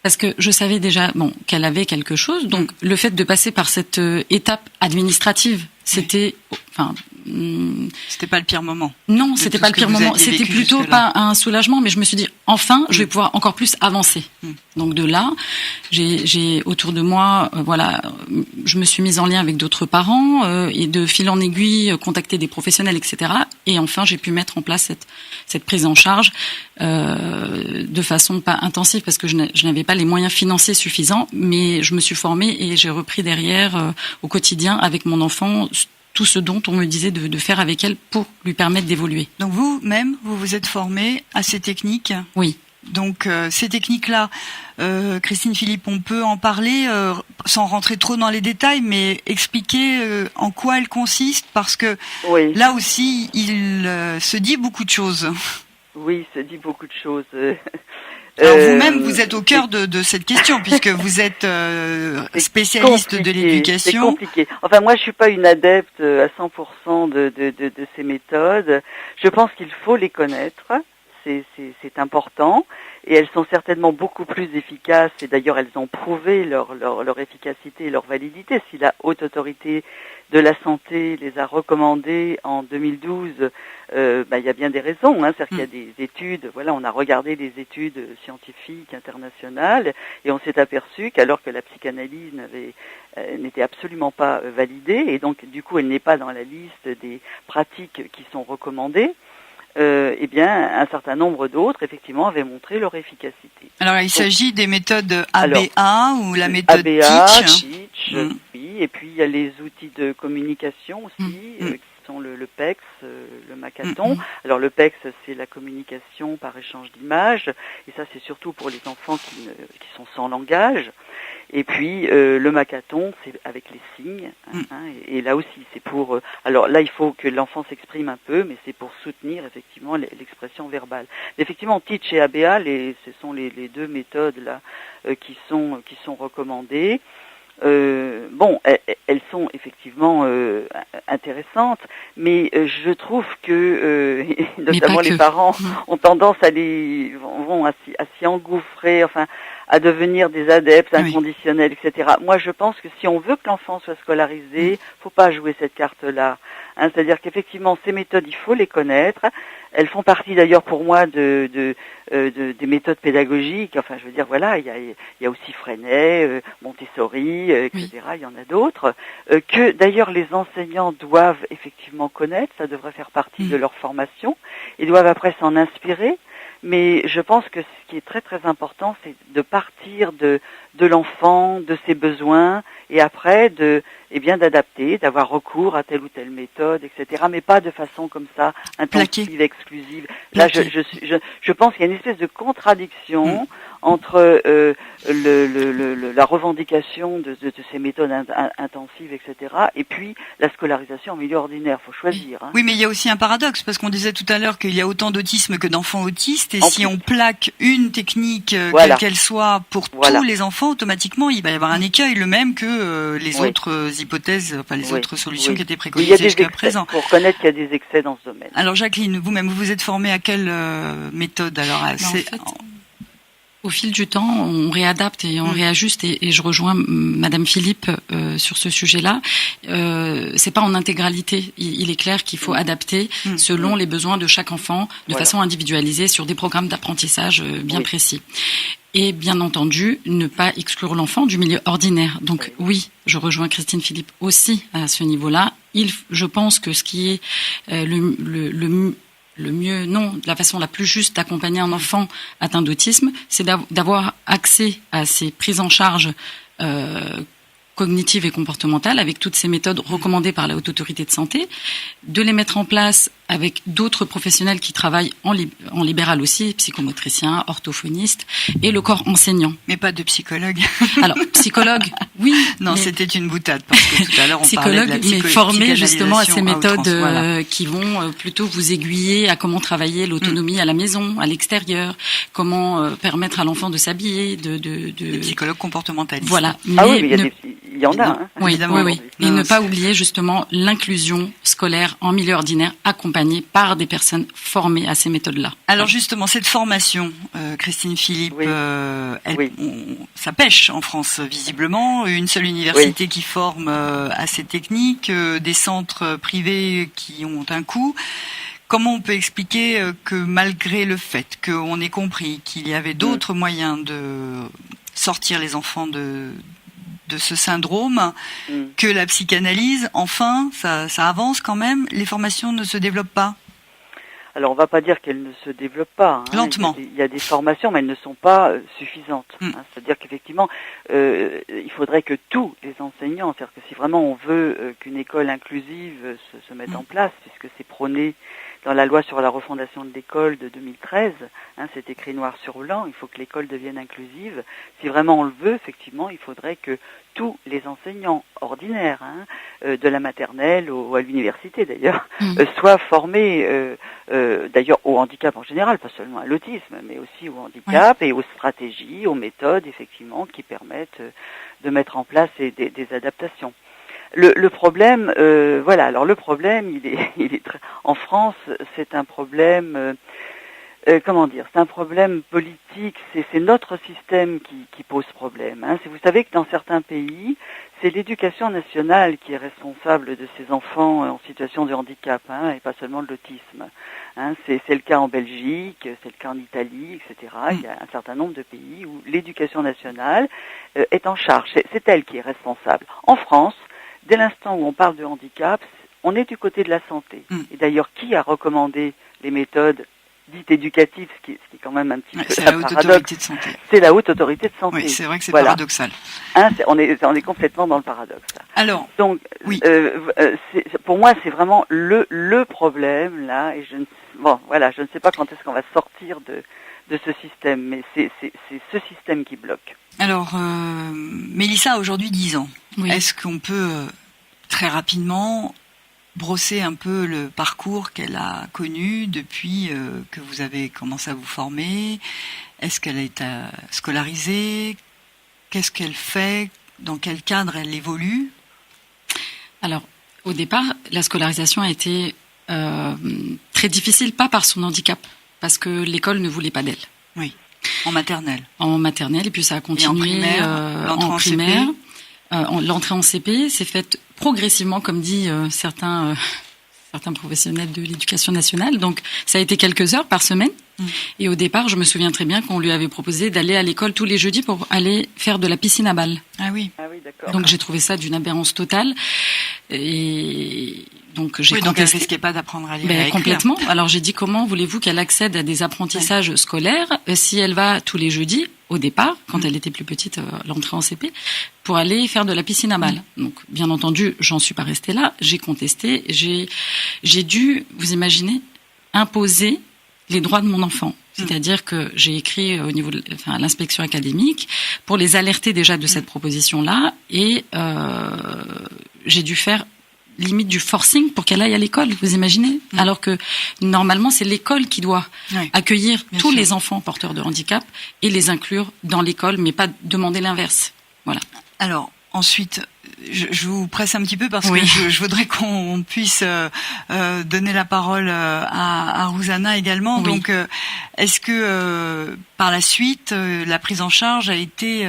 Parce que je savais déjà, qu'elle avait quelque chose. Donc, le fait de passer par cette étape administrative, c'était pas le pire moment. Non, c'était pas le pire moment. C'était plutôt pas un soulagement, mais je me suis dit, enfin, je vais pouvoir encore plus avancer. Donc de là, j'ai autour de moi, je me suis mise en lien avec d'autres parents et de fil en aiguille, contacter des professionnels, etc. Et enfin, j'ai pu mettre en place cette prise en charge de façon pas intensive parce que je n'avais pas les moyens financiers suffisants, mais je me suis formée et j'ai repris derrière au quotidien avec mon enfant tout ce dont on me disait de faire avec elle pour lui permettre d'évoluer. Donc vous-même, vous vous êtes formée à ces techniques ? Oui. Donc ces techniques-là, Christine Philippe, on peut en parler sans rentrer trop dans les détails, mais expliquer en quoi elles consistent, parce que là aussi, il se dit beaucoup de choses. Oui, il se dit beaucoup de choses. Alors vous-même, vous êtes au cœur de cette question, puisque vous êtes spécialiste de l'éducation. C'est compliqué. Enfin, moi, je suis pas une adepte à 100% de ces méthodes. Je pense qu'il faut les connaître. C'est important. Et elles sont certainement beaucoup plus efficaces. Et d'ailleurs, elles ont prouvé leur efficacité et leur validité. Si la Haute Autorité de la Santé les a recommandées en 2012, il y a bien des raisons. C'est-à-dire qu'il y a des études. Voilà, on a regardé des études scientifiques internationales et on s'est aperçu qu'alors que la psychanalyse n'était absolument pas validée, et donc du coup, elle n'est pas dans la liste des pratiques qui sont recommandées. Un certain nombre d'autres, effectivement, avaient montré leur efficacité. Alors, il s'agit des méthodes ABA ou la méthode Teach. Oui, et puis il y a les outils de communication aussi, qui sont le PECS, le Macathon. Alors, le PECS, c'est la communication par échange d'images, et ça, c'est surtout pour les enfants qui sont sans langage. Et puis le Macathon, c'est avec les signes. Et là aussi, c'est pour. Alors là, il faut que l'enfant s'exprime un peu, mais c'est pour soutenir effectivement l'expression verbale. Mais effectivement, Teach et ABA, ce sont les deux méthodes là qui sont recommandées. Elles sont effectivement intéressantes, mais je trouve que notamment les parents ont tendance à s'y engouffrer, à devenir des adeptes inconditionnels, etc. Moi, je pense que si on veut que l'enfant soit scolarisé, faut pas jouer cette carte-là. C'est-à-dire qu'effectivement, ces méthodes, il faut les connaître. Elles font partie d'ailleurs pour moi des méthodes pédagogiques. Enfin, je veux dire, voilà, il y a aussi Freinet, Montessori, etc. Il y en a d'autres que d'ailleurs les enseignants doivent effectivement connaître. Ça devrait faire partie de leur formation. Ils doivent après s'en inspirer. Mais je pense que ce qui est très très important, c'est de partir de l'enfant, de ses besoins, et après d'adapter, d'avoir recours à telle ou telle méthode, etc. Mais pas de façon comme ça, intensive, exclusive. Là, je pense qu'il y a une espèce de contradiction entre la revendication de ces méthodes intensives, etc. et puis la scolarisation en milieu ordinaire. Faut choisir. Hein. Oui, mais il y a aussi un paradoxe, parce qu'on disait tout à l'heure qu'il y a autant d'autisme que d'enfants autistes, et si on plaque une technique, quelle qu'elle soit, pour tous les enfants, automatiquement, il va y avoir un écueil, le même que les autres hypothèses, enfin les autres solutions qui étaient préconisées jusqu'à présent. Pour reconnaître qu'il y a des excès dans ce domaine. Alors Jacqueline, vous-même, vous vous êtes formée à quelle méthode alors? Au fil du temps, on réadapte et on réajuste, et je rejoins Madame Philippe sur ce sujet-là. C'est pas en intégralité. Il est clair qu'il faut adapter selon les besoins de chaque enfant, de façon individualisée, sur des programmes d'apprentissage bien précis. Et bien entendu, ne pas exclure l'enfant du milieu ordinaire. Donc oui, je rejoins Christine Philippe aussi à ce niveau-là. Je pense que ce qui est le mieux, la façon la plus juste d'accompagner un enfant atteint d'autisme, c'est d'avoir accès à ces prises en charge cognitives et comportementales avec toutes ces méthodes recommandées par la Haute Autorité de Santé, de les mettre en place avec d'autres professionnels qui travaillent en libéral aussi, psychomotriciens, orthophonistes, et le corps enseignant. Mais pas de psychologue. Alors, psychologue, oui. Non, c'était une boutade, parce que tout à l'heure, on parlait de la mais formé justement à ces méthodes qui vont plutôt vous aiguiller à comment travailler l'autonomie à la maison, à l'extérieur, comment permettre à l'enfant de s'habiller, Des psychologues comportementalistes. Voilà. Il y en a, hein, évidemment. Oui. Et ne pas oublier justement l'inclusion scolaire en milieu ordinaire, accompagnée par des personnes formées à ces méthodes-là. Alors justement, cette formation, Christine Philippe, ça pêche en France visiblement. Une seule université qui forme à ces techniques, des centres privés qui ont un coût. Comment on peut expliquer que malgré le fait qu'on ait compris qu'il y avait d'autres moyens de sortir les enfants de ce syndrome, que la psychanalyse, enfin, ça avance quand même, les formations ne se développent pas? Alors, on va pas dire qu'elles ne se développent pas. Hein. Lentement. Il y a des formations, mais elles ne sont pas suffisantes. Hein. C'est-à-dire qu'effectivement, il faudrait que tous les enseignants, c'est-à-dire que si vraiment on veut qu'une école inclusive se mette en place, puisque c'est prôné dans la loi sur la refondation de l'école de 2013, hein, c'est écrit noir sur blanc, il faut que l'école devienne inclusive. Si vraiment on le veut, effectivement, il faudrait que tous les enseignants ordinaires, de la maternelle à l'université d'ailleurs, soient formés d'ailleurs au handicap en général, pas seulement à l'autisme, mais aussi au handicap et aux stratégies, aux méthodes, effectivement, qui permettent de mettre en place des adaptations. Le problème, alors le problème, il est en France, c'est un problème, c'est un problème politique, c'est notre système qui pose problème. Hein. Vous savez que dans certains pays, c'est l'éducation nationale qui est responsable de ces enfants en situation de handicap, et pas seulement de l'autisme. Hein. C'est le cas en Belgique, c'est le cas en Italie, etc. Il y a un certain nombre de pays où l'éducation nationale est en charge. C'est elle qui est responsable. En France, dès l'instant où on parle de handicap, on est du côté de la santé. Et d'ailleurs, qui a recommandé les méthodes dites éducatives, ce qui est quand même un petit peu c'est la Haute Autorité de Santé. C'est la Haute Autorité de Santé. Oui, c'est vrai que c'est paradoxal. On est complètement dans le paradoxe. Alors, donc, pour moi, c'est vraiment le problème là. Et je ne sais pas quand est-ce qu'on va sortir de ce système, mais c'est ce système qui bloque. Alors, Mélissa a aujourd'hui 10 ans. Oui. Est-ce qu'on peut très rapidement brosser un peu le parcours qu'elle a connu depuis que vous avez commencé à vous former? Est-ce qu'elle a été scolarisée? Qu'est-ce qu'elle fait? Dans quel cadre elle évolue? Alors, au départ, la scolarisation a été très difficile, pas par son handicap, parce que l'école ne voulait pas d'elle. Oui. En maternelle. En maternelle, et puis ça a continué en primaire. L'entrée en CP s'est faite progressivement, comme dit certains professionnels de l'éducation nationale. Donc, ça a été quelques heures par semaine. Et au départ, je me souviens très bien qu'on lui avait proposé d'aller à l'école tous les jeudis pour aller faire de la piscine à balles. Ah oui. Ah oui, d'accord. Donc, j'ai trouvé ça d'une aberrance totale. Et Donc j'ai donc elle contesté. risquait pas d'apprendre à lire et à écrire. Complètement. Alors j'ai dit comment voulez-vous qu'elle accède à des apprentissages scolaires si elle va tous les jeudis au départ, quand elle était plus petite, l'entrée en CP, pour aller faire de la piscine à balles. Donc bien entendu, j'en suis pas restée là. J'ai contesté. J'ai dû, vous imaginez, imposer les droits de mon enfant. C'est-à-dire que j'ai écrit au niveau de l'inspection académique pour les alerter déjà de cette proposition-là et j'ai dû faire limite du forcing pour qu'elle aille à l'école, vous imaginez ? Alors que normalement c'est l'école qui doit accueillir tous les enfants porteurs de handicap et les inclure dans l'école, mais pas demander l'inverse. Voilà. Alors ensuite, je vous presse un petit peu parce que je voudrais qu'on puisse donner la parole à Rouzana également. Oui. Donc, est-ce que par la suite, la prise en charge a été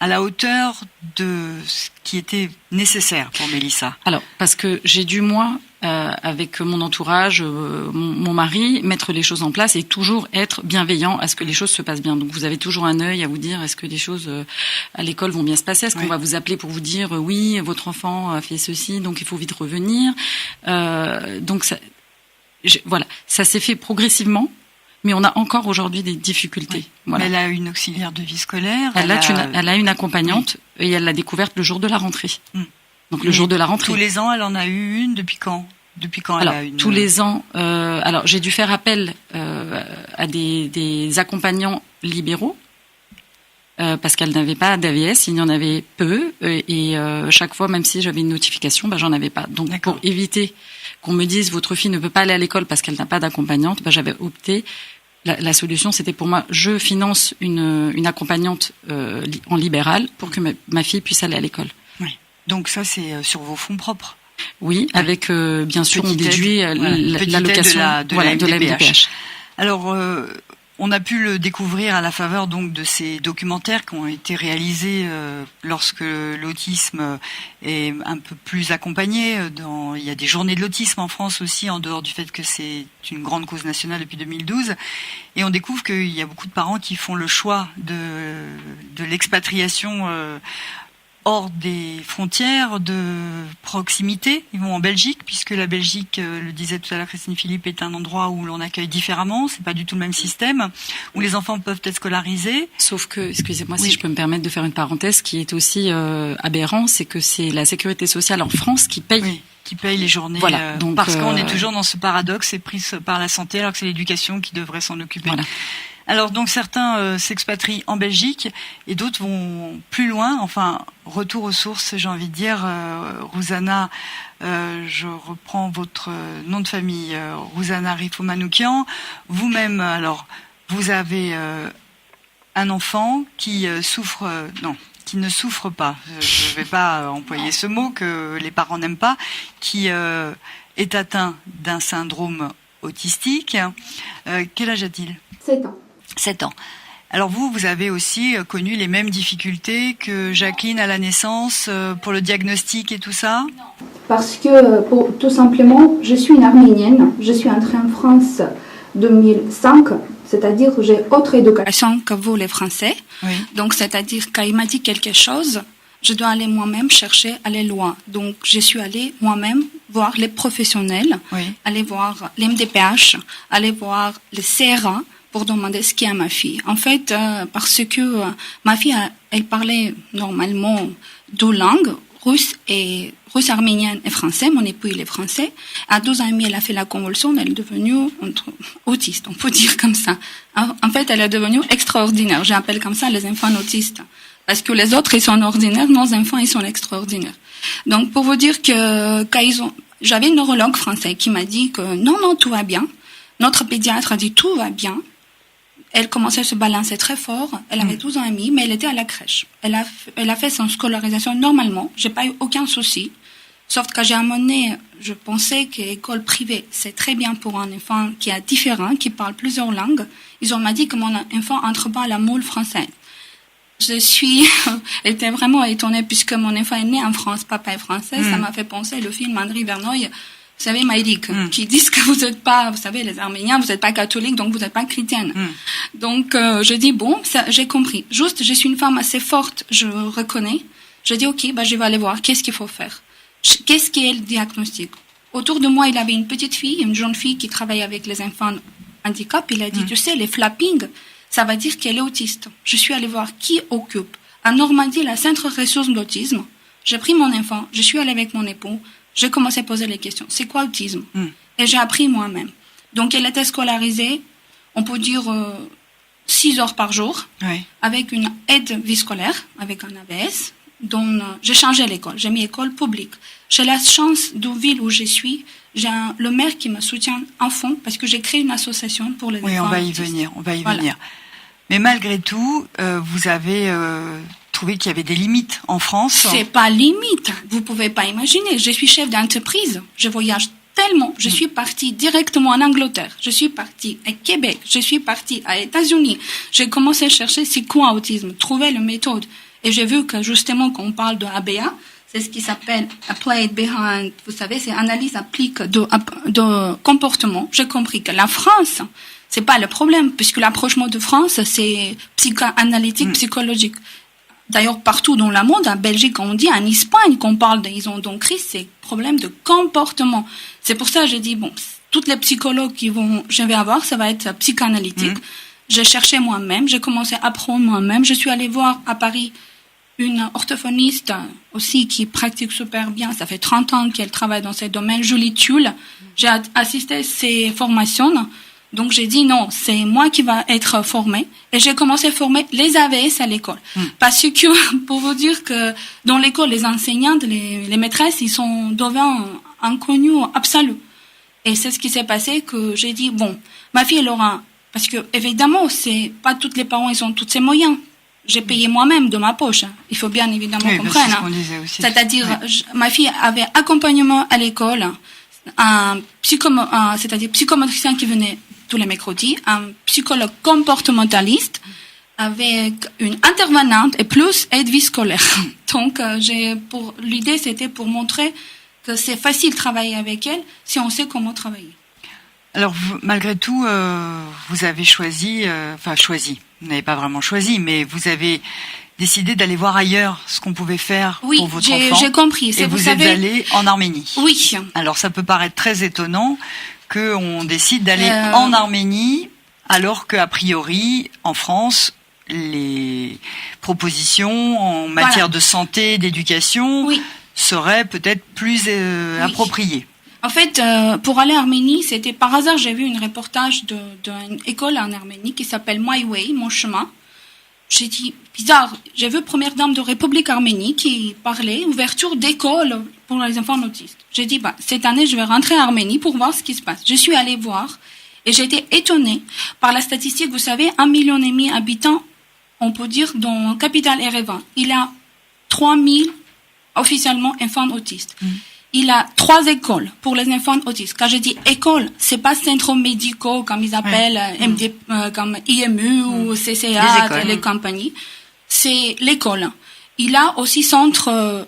à la hauteur de ce qui était nécessaire pour Mélissa? Alors, parce que j'ai dû, moi, avec mon entourage, mon mari, mettre les choses en place et toujours être bienveillant à ce que les choses se passent bien. Donc vous avez toujours un œil à vous dire est-ce que les choses à l'école vont bien se passer, est-ce qu'on va vous appeler pour vous dire oui, votre enfant a fait ceci, donc il faut vite revenir. Donc ça, voilà, ça s'est fait progressivement. Mais on a encore aujourd'hui des difficultés. Oui. Voilà. Elle a une auxiliaire de vie scolaire. Elle a une accompagnante et elle l'a découverte le jour de la rentrée. Donc le jour de la rentrée. Tous les ans, elle en a eu une. Depuis quand alors, elle a une? Tous les ans. Alors j'ai dû faire appel à des accompagnants libéraux parce qu'elle n'avait pas d'AVS. Il y en avait peu et chaque fois, même si j'avais une notification, j'en avais pas. Donc pour éviter qu'on me dise votre fille ne peut pas aller à l'école parce qu'elle n'a pas d'accompagnante, j'avais opté. La solution, c'était pour moi, je finance une accompagnante en libéral pour que ma fille puisse aller à l'école. Oui. Donc ça, c'est sur vos fonds propres. Oui, avec bien sûr, on déduit l'allocation de la MDPH. Alors, on a pu le découvrir à la faveur donc de ces documentaires qui ont été réalisés lorsque l'autisme est un peu plus accompagné. Il y a des journées de l'autisme en France aussi, en dehors du fait que c'est une grande cause nationale depuis 2012. Et on découvre qu'il y a beaucoup de parents qui font le choix de l'expatriation hors des frontières de proximité. Ils vont en Belgique, puisque la Belgique, le disait tout à l'heure Christine Philippe, est un endroit où l'on accueille différemment. C'est pas du tout le même système, où les enfants peuvent être scolarisés. Sauf que, excusez-moi si je peux me permettre de faire une parenthèse, qui est aussi aberrant, c'est que c'est la sécurité sociale en France qui paye. Oui, qui paye les journées. Voilà, donc, parce qu'on est toujours dans ce paradoxe, c'est pris par la santé, alors que c'est l'éducation qui devrait s'en occuper. Voilà. Alors donc certains s'expatrient en Belgique et d'autres vont plus loin, enfin retour aux sources, j'ai envie de dire. Rouzana, je reprends votre nom de famille, Rouzana Rifo-Manoukian. Vous-même, alors vous avez un enfant qui souffre, qui ne souffre pas, je ne vais pas employer ce mot que les parents n'aiment pas, qui est atteint d'un syndrome autistique. Quel âge a-t-il ? 7 ans. 7 ans. Alors vous avez aussi connu les mêmes difficultés que Jacqueline à la naissance pour le diagnostic et tout ça ? Parce que, tout simplement, je suis une Arménienne. Je suis entrée en France 2005, c'est-à-dire que j'ai autre éducation que vous les Français. Oui. Donc c'est-à-dire quand il m'a dit quelque chose, je dois aller moi-même chercher, aller loin. Donc je suis allée moi-même voir les professionnels, aller voir l'MDPH, aller voir le CRA, pour demander ce qu'il y a à ma fille. En fait, parce que ma fille, elle parlait normalement 2 langues, russe arménienne et français. Mon époux, il est français. À 12 ans et demi, elle a fait la convulsion. Elle est devenue autiste, on peut dire comme ça. En fait, elle est devenue extraordinaire. J'appelle comme ça les enfants autistes. Parce que les autres, ils sont ordinaires. Nos enfants, ils sont extraordinaires. Donc, pour vous dire que j'avais une neurologue français qui m'a dit que non, tout va bien. Notre pédiatre a dit tout va bien. Elle commençait à se balancer très fort. Elle avait 12 ans et demi, mais elle était à la crèche. Elle a fait son scolarisation normalement. J'ai pas eu aucun souci. Sauf que j'ai amené, je pensais que l'école privée, c'est très bien pour un enfant qui est différent, qui parle plusieurs langues. Ils m'ont dit que mon enfant entre pas à la moule française. J'étais vraiment étonnée puisque mon enfant est né en France, papa est français. Ça m'a fait penser le film André Verneuil. Vous savez, Maïlik, qui disent que vous n'êtes pas, vous savez, les Arméniens, vous n'êtes pas catholiques, donc vous n'êtes pas chrétienne. Donc, je dis, bon, ça, j'ai compris. Juste, je suis une femme assez forte, je reconnais. Je dis, ok, je vais aller voir, qu'est-ce qu'il faut faire? Qu'est-ce qu'est le diagnostic? Autour de moi, il avait une petite fille, une jeune fille qui travaille avec les enfants handicap. Il a dit, tu sais, les flapping, ça va dire qu'elle est autiste. Je suis allée voir qui occupe. À Normandie, la centre ressources d'autisme. J'ai pris mon enfant, je suis allée avec mon époux, j'ai commencé à poser les questions. C'est quoi autisme? Et j'ai appris moi-même. Donc, elle était scolarisée, on peut dire 6 heures par jour, avec une aide vie scolaire, avec un ABS. Donc, j'ai changé l'école, j'ai mis école publique. J'ai la chance de ville où je suis, j'ai le maire qui me soutient en fond, parce que j'ai créé une association pour les enfants. Oui, on va y venir. Mais malgré tout, vous avez trouvé qu'il y avait des limites en France. C'est pas limite, vous pouvez pas imaginer. Je suis chef d'entreprise, je voyage tellement. Je suis partie directement en Angleterre, je suis partie à Québec, je suis partie aux États-Unis. J'ai commencé à chercher c'est quoi autisme, trouver la méthode. Et j'ai vu que justement, quand on parle de ABA, c'est ce qui s'appelle Applied Behind, vous savez, c'est analyse applique de comportement. J'ai compris que la France, c'est pas le problème, puisque l'approchement de France, c'est psychoanalytique, psychologique. D'ailleurs, partout dans le monde, en Belgique, on dit, en Espagne, qu'on parle ils ont donc crise, c'est problème de comportement. C'est pour ça que j'ai dit, bon, toutes les psychologues je vais avoir, ça va être psychanalytique. J'ai cherché moi-même, j'ai commencé à apprendre moi-même. Je suis allée voir à Paris une orthophoniste aussi qui pratique super bien. Ça fait 30 ans qu'elle travaille dans ce domaine, Julie Tulle. J'ai assisté à ses formations. Donc j'ai dit non, c'est moi qui va être formée. Et j'ai commencé à former les AVS à l'école. Parce que, pour vous dire que dans l'école, les enseignantes, les maîtresses, ils sont devenus inconnus absolus. Et c'est ce qui s'est passé que j'ai dit, bon, ma fille, elle aura... Parce que, évidemment, c'est pas tous les parents, ils ont tous ces moyens. J'ai payé moi-même de ma poche. Il faut bien évidemment comprendre. C'est-à-dire, ma fille avait accompagnement à l'école, c'est-à-dire psychomotricien qui venait tous les mercredis, un psychologue comportementaliste, avec une intervenante et plus aide vie scolaire. Donc, l'idée, c'était pour montrer que c'est facile de travailler avec elle si on sait comment travailler. Alors, malgré tout, vous avez choisi, vous n'avez pas vraiment choisi, mais vous avez décidé d'aller voir ailleurs ce qu'on pouvait faire pour votre enfant. Oui, j'ai compris. Et vous êtes allé en Arménie. Oui. Alors, ça peut paraître très étonnant qu'on décide d'aller en Arménie, alors qu'a priori, en France, les propositions en matière de santé, d'éducation seraient peut-être plus appropriées. En fait, pour aller en Arménie, c'était par hasard, j'ai vu un reportage d'une école en Arménie qui s'appelle My Way, Mon Chemin. J'ai dit, bizarre, j'ai vu première dame de République Arménie qui parlait ouverture d'école pour les enfants autistes. J'ai dit, cette année, je vais rentrer en Arménie pour voir ce qui se passe. Je suis allée voir et j'ai été étonnée par la statistique. Vous savez, 1,5 million d'habitants, on peut dire, dans la capitale Erevan. Il y a 3000 officiellement enfants autistes. Il a 3 écoles pour les enfants autistes. Quand je dis école, c'est pas centres médicaux comme ils appellent MD, comme IMU ou CCA, les compagnies. C'est l'école. Il a aussi centre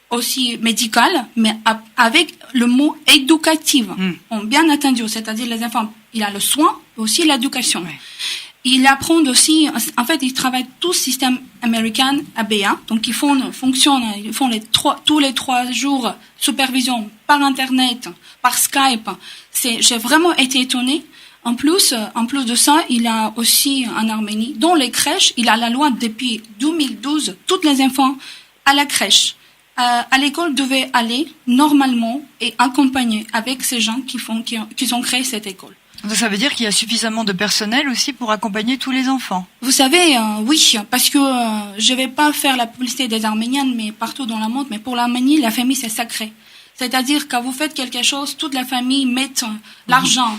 aussi médical, mais avec le mot éducatif. Bien entendu, c'est-à-dire les enfants, il a le soin, aussi l'éducation. Il apprend aussi, en fait, ils travaillent tout système américain ABA, donc ils font tous les 3 jours supervision par internet, par Skype. J'ai vraiment été étonnée. En plus de ça, il a aussi en Arménie, dans les crèches, il a la loi depuis 2012, tous les enfants à la crèche, à l'école devaient aller normalement et accompagner avec ces gens qui ont créé cette école. Ça veut dire qu'il y a suffisamment de personnel aussi pour accompagner tous les enfants. Vous savez, oui, parce que je vais pas faire la publicité des Arméniennes, mais partout dans le monde, mais pour l'Arménie, la famille, c'est sacré. C'est-à-dire, quand vous faites quelque chose, toute la famille met l'argent,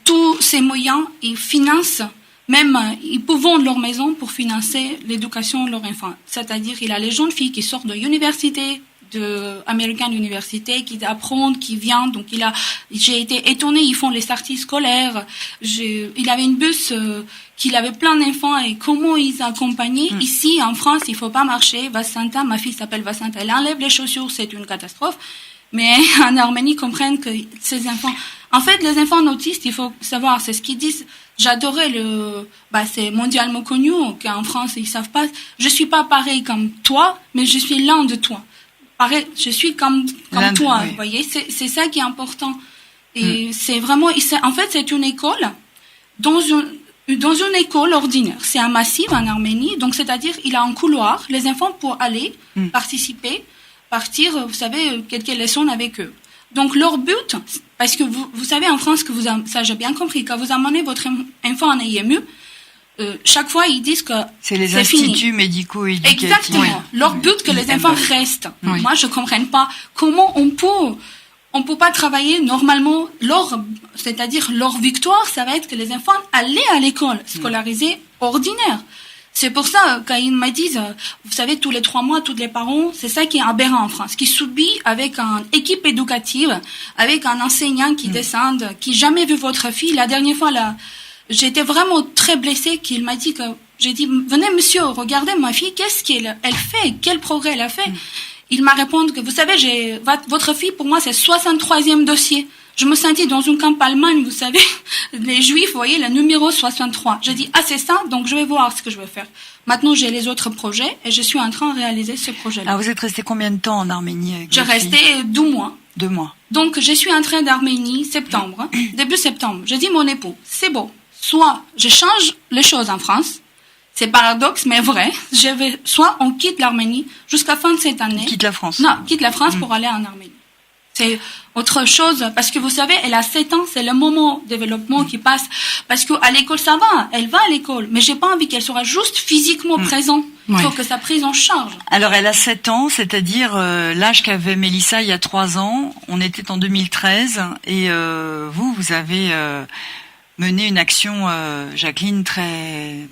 tous ces moyens, ils financent, même, ils peuvent vendre leur maison pour financer l'éducation de leurs enfants. C'est-à-dire, il y a les jeunes filles qui sortent de l'université, American University, qui apprennent, qui viennent. Donc j'ai été étonnée, ils font les sorties scolaires. Il avait une bus qu'il avait plein d'enfants et comment ils accompagnaient. Ici, en France, il faut pas marcher. Vasanta, ma fille s'appelle Vasanta, elle enlève les chaussures, c'est une catastrophe. Mais en Arménie, ils comprennent que ces enfants... En fait, les enfants autistes, il faut savoir, c'est ce qu'ils disent. J'adorais c'est mondialement connu, qu'en France, ils savent pas. Je suis pas pareil comme toi, mais je suis l'un de toi. pareil, je suis comme toi, vous voyez, c'est ça qui est important. Et c'est vraiment, en fait, c'est une école dans une école ordinaire. C'est un massif en Arménie, donc c'est-à-dire il a un couloir, les enfants pour aller participer, partir, vous savez, quelques leçons avec eux. Donc leur but, parce que vous savez en France que ça j'ai bien compris, quand vous amenez votre enfant en IMU, chaque fois ils disent que c'est les instituts médico-éducatifs. Exactement. Oui. Leur but que les enfants restent. Oui. Moi je comprends pas comment on peut pas travailler normalement c'est-à-dire leur victoire, ça va être que les enfants allaient à l'école scolarisée ordinaire. C'est pour ça, quand ils me disent, vous savez, tous les 3 mois, tous les parents, c'est ça qui est aberrant en France, qui subit avec une équipe éducative, avec un enseignant qui descend, qui jamais vu votre fille. La dernière fois, là, j'étais vraiment très blessée qu'il m'a dit j'ai dit, venez monsieur, regardez ma fille, qu'est-ce qu'elle fait, quel progrès elle a fait. Il m'a répondu que, vous savez, votre fille, pour moi, c'est 63e dossier. Je me sentais dans une camp Allemagne, vous savez, les Juifs, vous voyez, le numéro 63. J'ai dit, c'est ça, donc je vais voir ce que je vais faire. Maintenant, j'ai les autres projets et je suis en train de réaliser ce projet-là. Alors, vous êtes resté combien de temps en Arménie avec J'ai resté 2 mois. 2 mois. Donc, je suis en train d'Arménie, septembre, début septembre. J'ai dit mon époux, c'est beau. Soit je change les choses en France, c'est paradoxe, mais vrai. Soit on quitte l'Arménie jusqu'à fin de cette année. Quitte la France. Non, quitte la France pour aller en Arménie. C'est autre chose, parce que vous savez, elle a 7 ans, c'est le moment de développement qui passe. Parce qu'à l'école, ça va, elle va à l'école, mais j'ai pas envie qu'elle soit juste physiquement présente. Il faut que ça prise en charge. Alors, elle a 7 ans, c'est-à-dire l'âge qu'avait Mélissa il y a 3 ans. On était en 2013, et vous avez mené une action, Jacqueline, très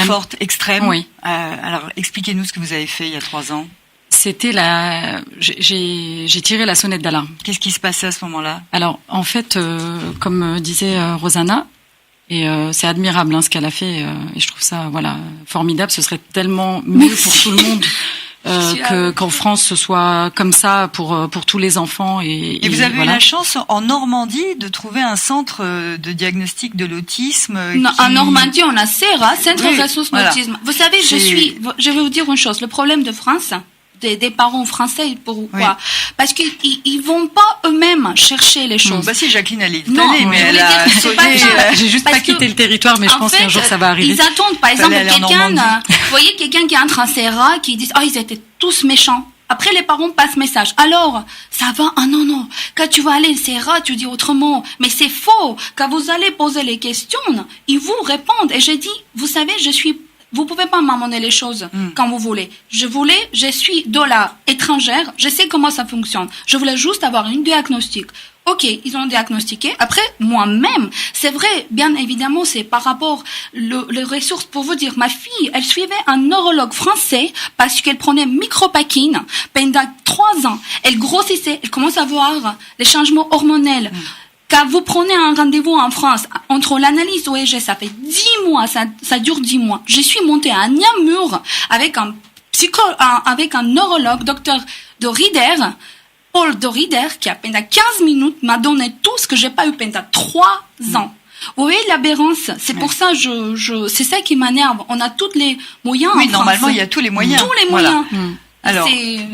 forte, extrême. Oui. Alors, expliquez-nous ce que vous avez fait il y a 3 ans. C'était j'ai tiré la sonnette d'alarme. Qu'est-ce qui se passait à ce moment-là? Alors, en fait, comme disait Rosanna, et c'est admirable ce qu'elle a fait, et je trouve ça formidable. Ce serait tellement mieux pour tout le monde qu'en France ce soit comme ça pour tous les enfants. Et vous avez eu la chance en Normandie de trouver un centre de diagnostic de l'autisme. En Normandie, on a CERA, Centre de ressources autisme. Vous savez, je vais vous dire une chose. Le problème de France, des parents français, pourquoi? Parce qu'ils vont pas eux-mêmes chercher les choses. Si, Jacqueline, elle est allée, mais elle a sauté. J'ai juste pas quitté le territoire, mais je pense qu'un jour ça va arriver. Ils attendent, par exemple, vous voyez quelqu'un qui entre en CRA, qui dit, ils étaient tous méchants. Après, les parents passent message. Alors, ça va? Non. Quand tu vas aller au CRA, tu dis autrement. Mais c'est faux. Quand vous allez poser les questions, ils vous répondent. Et j'ai dit, vous savez, vous pouvez pas m'amener les choses quand vous voulez. Je suis de la étrangère, je sais comment ça fonctionne. Je voulais juste avoir une diagnostic. Ok, ils ont diagnostiqué. Après, moi-même, c'est vrai, bien évidemment, c'est par rapport les ressources. Pour vous dire, ma fille, elle suivait un neurologue français parce qu'elle prenait micropakine pendant 3 ans. Elle grossissait, elle commence à voir les changements hormonels. Quand vous prenez un rendez-vous en France, entre l'analyse OEG, ça fait 10 mois, ça dure 10 mois. Je suis montée à Namur avec un neurologue, docteur de Rieder, Paul de Rieder, qui, pendant 15 minutes, m'a donné tout ce que j'ai pas eu pendant 3 ans. Vous voyez l'aberrance? C'est pour ça, c'est ça qui m'énerve. On a tous les moyens en France. Normalement, il y a tous les moyens. Tous les moyens. Alors,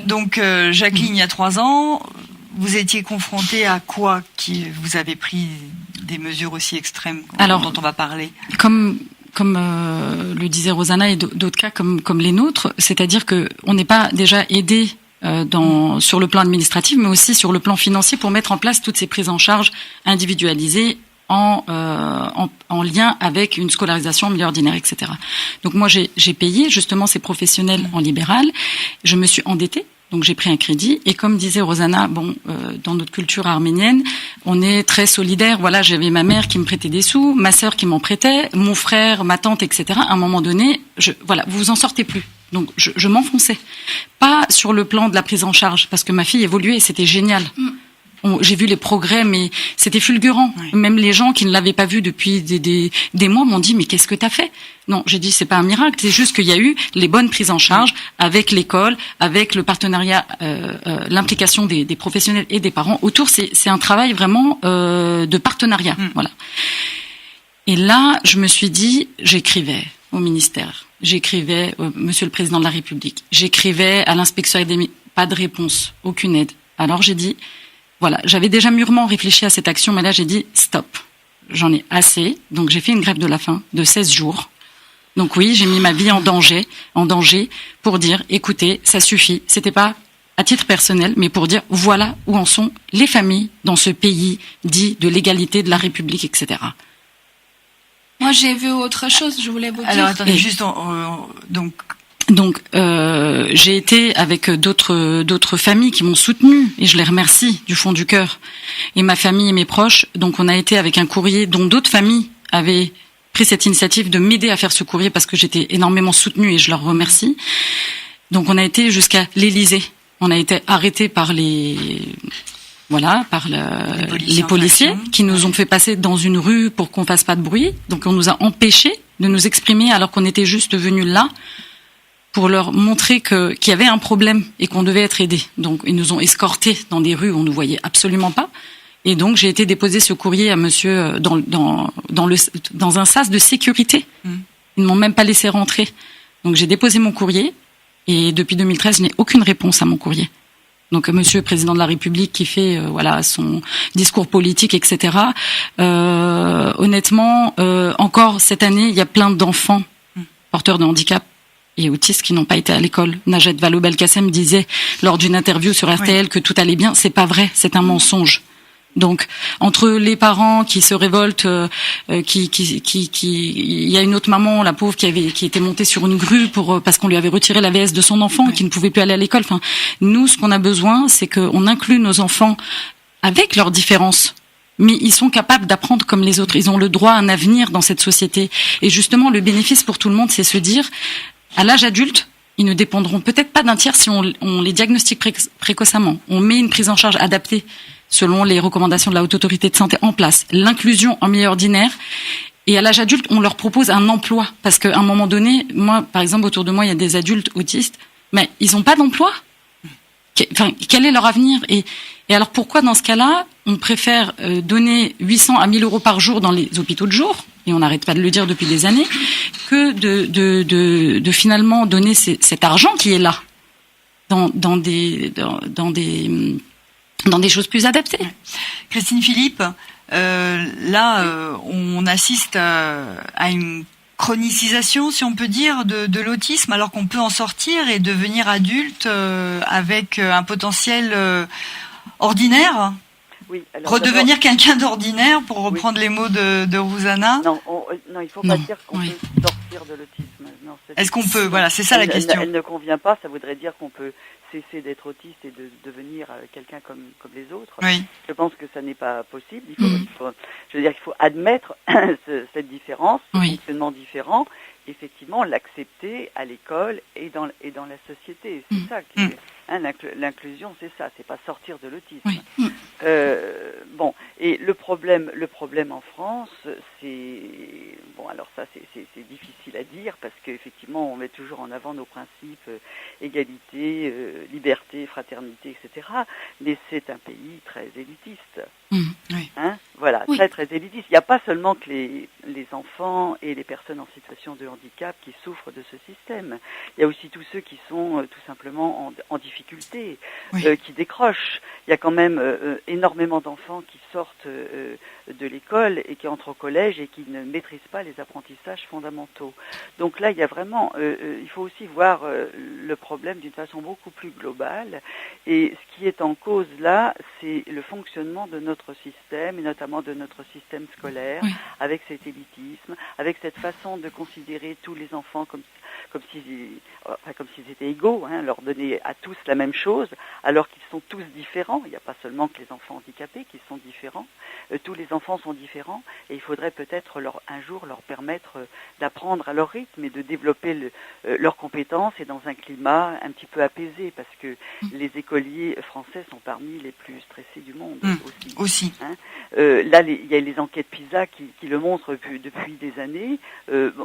donc, Jacqueline, il y a 3 ans, vous étiez confrontée à quoi qui vous avez pris des mesures aussi extrêmes dont on va parler? Comme le disait Rosanna et d'autres cas comme les nôtres, c'est-à-dire que on n'est pas déjà aidé sur le plan administratif, mais aussi sur le plan financier pour mettre en place toutes ces prises en charge individualisées en lien avec une scolarisation en milieu ordinaire, etc. Donc moi j'ai payé justement ces professionnels en libéral. Je me suis endettée. Donc j'ai pris un crédit et comme disait Rosanna, dans notre culture arménienne, on est très solidaire. Voilà, j'avais ma mère qui me prêtait des sous, ma sœur qui m'en prêtait, mon frère, ma tante, etc. À un moment donné, vous vous en sortez plus. Donc je m'enfonçais, pas sur le plan de la prise en charge parce que ma fille évoluait et c'était génial. J'ai vu les progrès, mais c'était fulgurant. Oui. Même les gens qui ne l'avaient pas vu depuis des mois m'ont dit, mais qu'est-ce que t'as fait? Non, j'ai dit, c'est pas un miracle, c'est juste qu'il y a eu les bonnes prises en charge avec l'école, avec le partenariat, l'implication des professionnels et des parents. Autour, c'est un travail vraiment de partenariat. Voilà. Et là, je me suis dit, j'écrivais au ministère, j'écrivais au Monsieur le Président de la République, j'écrivais à l'inspection pas de réponse, aucune aide. Alors j'ai dit, voilà, j'avais déjà mûrement réfléchi à cette action, mais là j'ai dit stop, j'en ai assez. Donc j'ai fait une grève de la faim de 16 jours. Donc oui, j'ai mis ma vie en danger pour dire, écoutez, ça suffit. C'était pas à titre personnel, mais pour dire, voilà où en sont les familles dans ce pays dit de l'égalité, de la République, etc. Moi, j'ai vu autre chose, je voulais vous dire. Alors attendez, juste Donc j'ai été avec d'autres familles qui m'ont soutenue et je les remercie du fond du cœur. Et ma famille et mes proches, donc on a été avec un courrier dont d'autres familles avaient pris cette initiative de m'aider à faire ce courrier parce que j'étais énormément soutenue et je leur remercie. Donc on a été jusqu'à l'Élysée. On a été arrêtés par les policiers qui nous ont fait passer dans une rue pour qu'on fasse pas de bruit. Donc on nous a empêchés de nous exprimer alors qu'on était juste venus là pour leur montrer qu'il y avait un problème et qu'on devait être aidés. Donc ils nous ont escortés dans des rues où on ne voyait absolument pas. Et donc j'ai été déposer ce courrier à monsieur dans un sas de sécurité. Ils ne m'ont même pas laissé rentrer. Donc j'ai déposé mon courrier et depuis 2013 je n'ai aucune réponse à mon courrier. Donc monsieur le président de la République qui fait son discours politique, etc. Honnêtement, encore cette année, il y a plein d'enfants porteurs de handicap et autistes qui n'ont pas été à l'école. Najat Vallaud-Belkacem disait lors d'une interview sur RTL que tout allait bien. C'est pas vrai, c'est un mensonge. Donc entre les parents qui se révoltent, il y a une autre maman, la pauvre, qui était montée sur une grue parce qu'on lui avait retiré la VS de son enfant et qui ne pouvait plus aller à l'école. Enfin, nous, ce qu'on a besoin, c'est qu'on inclue nos enfants avec leurs différences. Mais ils sont capables d'apprendre comme les autres. Ils ont le droit à un avenir dans cette société. Et justement, le bénéfice pour tout le monde, c'est se dire, à l'âge adulte, ils ne dépendront peut-être pas d'un tiers si on les diagnostique précocement. On met une prise en charge adaptée selon les recommandations de la Haute Autorité de Santé en place, l'inclusion en milieu ordinaire, et à l'âge adulte, on leur propose un emploi. Parce qu'à un moment donné, moi, par exemple, autour de moi, il y a des adultes autistes, mais ils n'ont pas d'emploi. Quel est leur avenir ? Et alors pourquoi, dans ce cas-là, on préfère donner 800 à 1000 euros par jour dans les hôpitaux de jour, et on n'arrête pas de le dire depuis des années, que de finalement donner cet argent qui est là dans des choses plus adaptées. Christine Philippe, on assiste à une chronicisation, si on peut dire, de l'autisme, alors qu'on peut en sortir et devenir adulte avec un potentiel ordinaire. Oui, alors redevenir quelqu'un d'ordinaire, pour reprendre les mots de Rouzana. Non, il faut pas dire qu'on peut sortir de l'autisme. Non, est-ce qu'on peut ? Voilà, c'est ça la question. Elle ne convient pas, ça voudrait dire qu'on peut cesser d'être autiste et de devenir quelqu'un comme les autres. Oui. Je pense que ça n'est pas possible. Il faut admettre cette différence, ce fonctionnement différent, effectivement l'accepter à l'école et dans la société. C'est ça qui est, l'inclusion, c'est ça, c'est pas sortir de l'autisme. Oui. Et le problème en France, c'est alors ça c'est difficile à dire parce qu'effectivement on met toujours en avant nos principes égalité, liberté, fraternité, etc. Mais c'est un pays très élitiste. Oui. Très très élitiste. Il n'y a pas seulement que les enfants et les personnes en situation de handicap qui souffrent de ce système. Il y a aussi tous ceux qui sont tout simplement en difficulté, qui décrochent. Il y a quand même énormément d'enfants qui sortent de l'école et qui entrent au collège et qui ne maîtrisent pas les apprentissages fondamentaux. Donc là, il y a vraiment, il faut aussi voir le problème d'une façon beaucoup plus globale. Et ce qui est en cause là, c'est le fonctionnement de notre système, et notamment de notre système scolaire, avec cet élitisme, avec cette façon de considérer tous les enfants comme s'ils étaient égaux, leur donner à tous la même chose, alors qu'ils sont tous différents. Il n'y a pas seulement que les enfants handicapés qui sont différents. Tous les enfants sont différents et il faudrait peut-être un jour leur permettre d'apprendre à leur rythme et de développer leurs compétences et dans un climat un petit peu apaisé, parce que les écoliers français sont parmi les plus stressés du monde aussi. Là, il y a les enquêtes PISA qui le montrent depuis des années.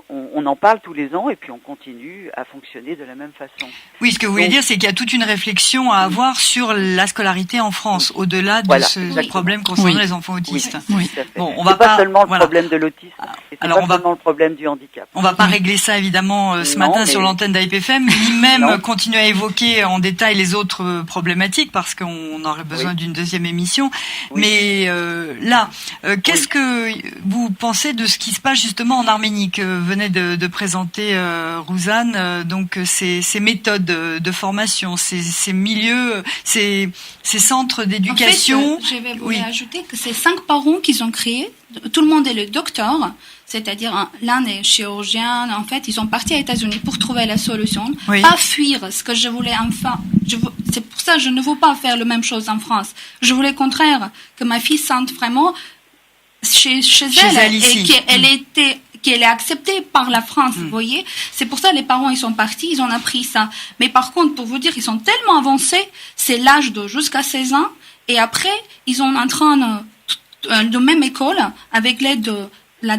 On en parle tous les ans et puis on continue à fonctionner de la même façon. Oui, ce que vous voulez dire, c'est qu'il y a toute une réflexion à avoir sur la scolarité en France, au-delà de ce problème concernant les enfants autistes. Oui. Bon, on va pas seulement le problème de l'autisme, c'est Alors, pas vraiment le problème du handicap. On va pas régler ça évidemment ce matin sur l'antenne d'AIPFM, ni même continuer à évoquer en détail les autres problématiques parce qu'on aurait besoin d'une deuxième émission. Oui. Mais là, qu'est-ce que vous pensez de ce qui se passe justement en Arménie que venait de présenter Rouzane, donc ces méthodes de formation, ces milieux, ces centres d'éducation. En fait, je vais vous ajouter que c'est 5 parents qu'ils ont créés. Tout le monde est le docteur, c'est-à-dire l'un est chirurgien. En fait, ils sont partis aux États-Unis pour trouver la solution, pas fuir ce que je voulais c'est pour ça que je ne veux pas faire la même chose en France. Je voulais au contraire que ma fille sente vraiment chez elle ici. Et qu'elle est acceptée par la France, vous voyez. C'est pour ça les parents ils sont partis, ils ont appris ça. Mais par contre, pour vous dire, ils sont tellement avancés, c'est l'âge de jusqu'à 16 ans, et après, ils sont en train de même école, avec l'aide de la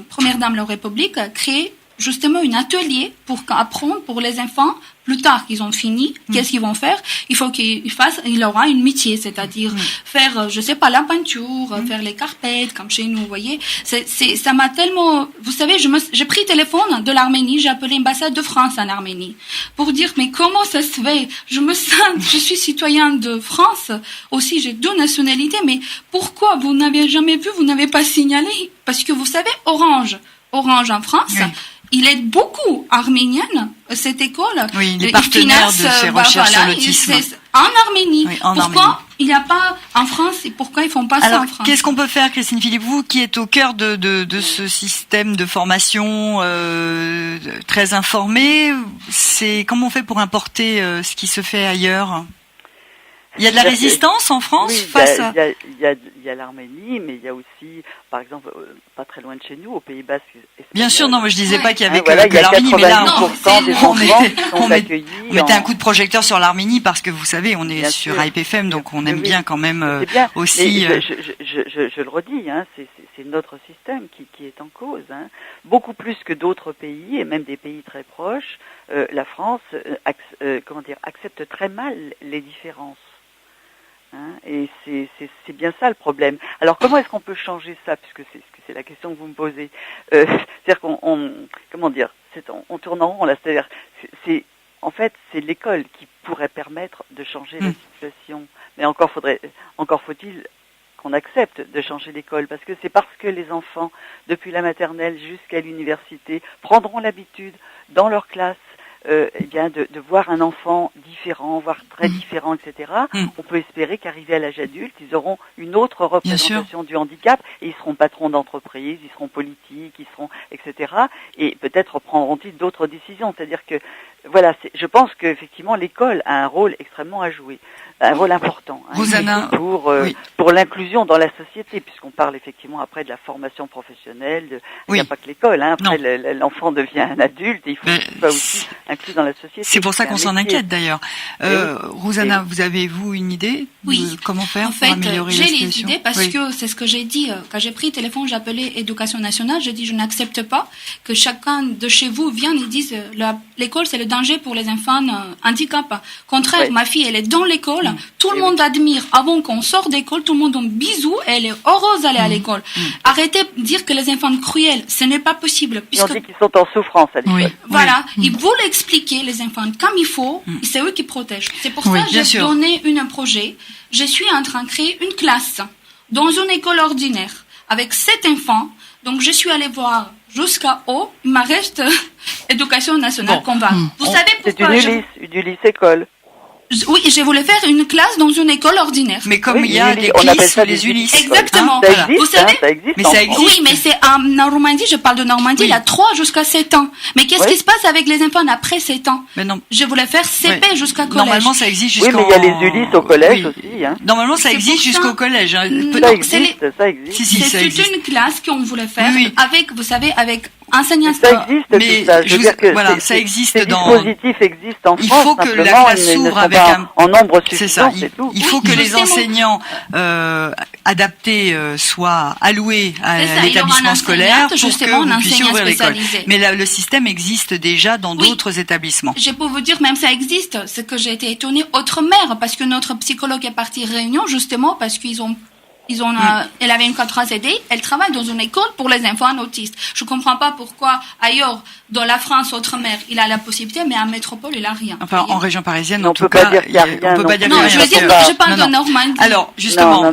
première dame de la République, créer justement un atelier pour apprendre pour les enfants, plus tard qu'ils ont fini, qu'est-ce qu'ils vont faire? Il faut il aura une métier, c'est-à-dire faire, je sais pas, la peinture, faire les carpettes, comme chez nous, vous voyez. Ça m'a tellement, vous savez, j'ai pris le téléphone de l'Arménie, j'ai appelé l'ambassade de France en Arménie, pour dire, mais comment ça se fait? Je suis citoyen de France, aussi j'ai 2 nationalités, mais pourquoi vous n'avez jamais vu, vous n'avez pas signalé? Parce que vous savez, Orange en France, il aide beaucoup arménienne, cette école. Oui, les partenaires de ces recherches sur l'autisme. En Arménie. Oui, pourquoi il n'y a pas en France et pourquoi ils font pas ça en France? Qu'est-ce qu'on peut faire, Christine Philippe, vous qui êtes au cœur de ce système de formation très informé, comment on fait pour importer ce qui se fait ailleurs? Il y a de la résistance en France face à... Il y a l'Arménie, mais il y a aussi, par exemple, pas très loin de chez nous, au Pays Basque. Bien sûr, non, moi je disais pas qu'il y avait que l'Arménie, mais là on mettait un coup de projecteur sur l'Arménie parce que vous savez, on est sur AIPFM, donc on aime bien quand même aussi. Je le redis, c'est notre système qui est en cause. Beaucoup plus que d'autres pays, et même des pays très proches, la France accepte très mal les différences. Et c'est bien ça le problème. Alors comment est-ce qu'on peut changer ça, puisque c'est la question que vous me posez. C'est-à-dire on tourne en rond là. C'est-à-dire en fait c'est l'école qui pourrait permettre de changer la situation. Mais encore faut-il qu'on accepte de changer l'école, parce que c'est parce que les enfants depuis la maternelle jusqu'à l'université prendront l'habitude dans leur classe de voir un enfant différent, voire très différent, etc. On peut espérer qu'arrivés à l'âge adulte, ils auront une autre représentation du handicap et ils seront patrons d'entreprise, ils seront politiques, ils seront, etc. Et peut-être prendront-ils d'autres décisions. C'est-à-dire que, voilà, je pense qu'effectivement l'école a un rôle extrêmement à jouer, un rôle important pour l'inclusion dans la société, puisqu'on parle effectivement après de la formation professionnelle. Il n'y a pas que l'école. Après, l'enfant devient un adulte et il faut qu'il soit aussi inclus dans la société. C'est pour ça qu'on s'en inquiète d'ailleurs. Rouzana, vous avez-vous une idée de comment faire pour améliorer la situation? J'ai les idées parce que c'est ce que j'ai dit. Quand j'ai pris le téléphone, j'ai appelé Éducation nationale, j'ai dit je n'accepte pas que chacun de chez vous vienne et dise l'école c'est le danger pour les enfants handicapés. Contraire, ma fille elle est dans l'école, tout le monde admire. Avant qu'on sorte d'école, tout le monde donne bisous, elle est heureuse d'aller à l'école. Arrêtez de dire que les enfants cruels, ce n'est pas possible. Puisque... On dit qu'ils sont en souffrance à l'école. Voilà, il faut l'expliquer les enfants comme il faut, et c'est eux qui protègent. C'est pour ça que j'ai donné un projet. Je suis en train de créer une classe dans une école ordinaire avec 7 enfants. Donc je suis allée voir jusqu'à haut, il me reste éducation nationale qu'on va. Vous savez pourquoi c'est du lycée-école. Oui, je voulais faire une classe dans une école ordinaire. Mais comme il y a les CLIS ou les ULIS. Exactement. Ça existe, vous savez, ça existe. Mais ça existe. Oui, mais c'est en Normandie, je parle de Normandie, il y a 3 jusqu'à 7 ans. Mais qu'est-ce qui se passe avec les enfants après 7 ans? Mais non. Je voulais faire CP jusqu'à collège. Normalement, ça existe jusqu'au... Oui, mais il y a les ULIS au collège aussi. Normalement, ça existe jusqu'au collège. Ça existe. C'est toute une classe qu'on voulait faire avec, vous savez, avec enseignants. Ça existe, mais ça existe dans... Ces dispositifs existent en France. Il faut que la classe s'ouvre avec en nombre c'est ça. Il faut que les enseignants adaptés soient alloués à l'établissement scolaire pour que vous puissiez ouvrir l'école. Mais le système existe déjà dans d'autres établissements. Je peux vous dire, même ça existe. Ce que j'ai été étonnée, autre mère, parce que notre psychologue est parti réunion justement parce qu'ils ont Elle avait une contrat CD, elle travaille dans une école pour les enfants autistes. Je comprends pas pourquoi ailleurs, dans la France, outre-mer, il a la possibilité, mais en métropole, il a rien. Enfin, en région parisienne, en tout cas, on peut pas dire qu'il y a rien. Non, je veux dire, je parle de Normandie. Alors, justement,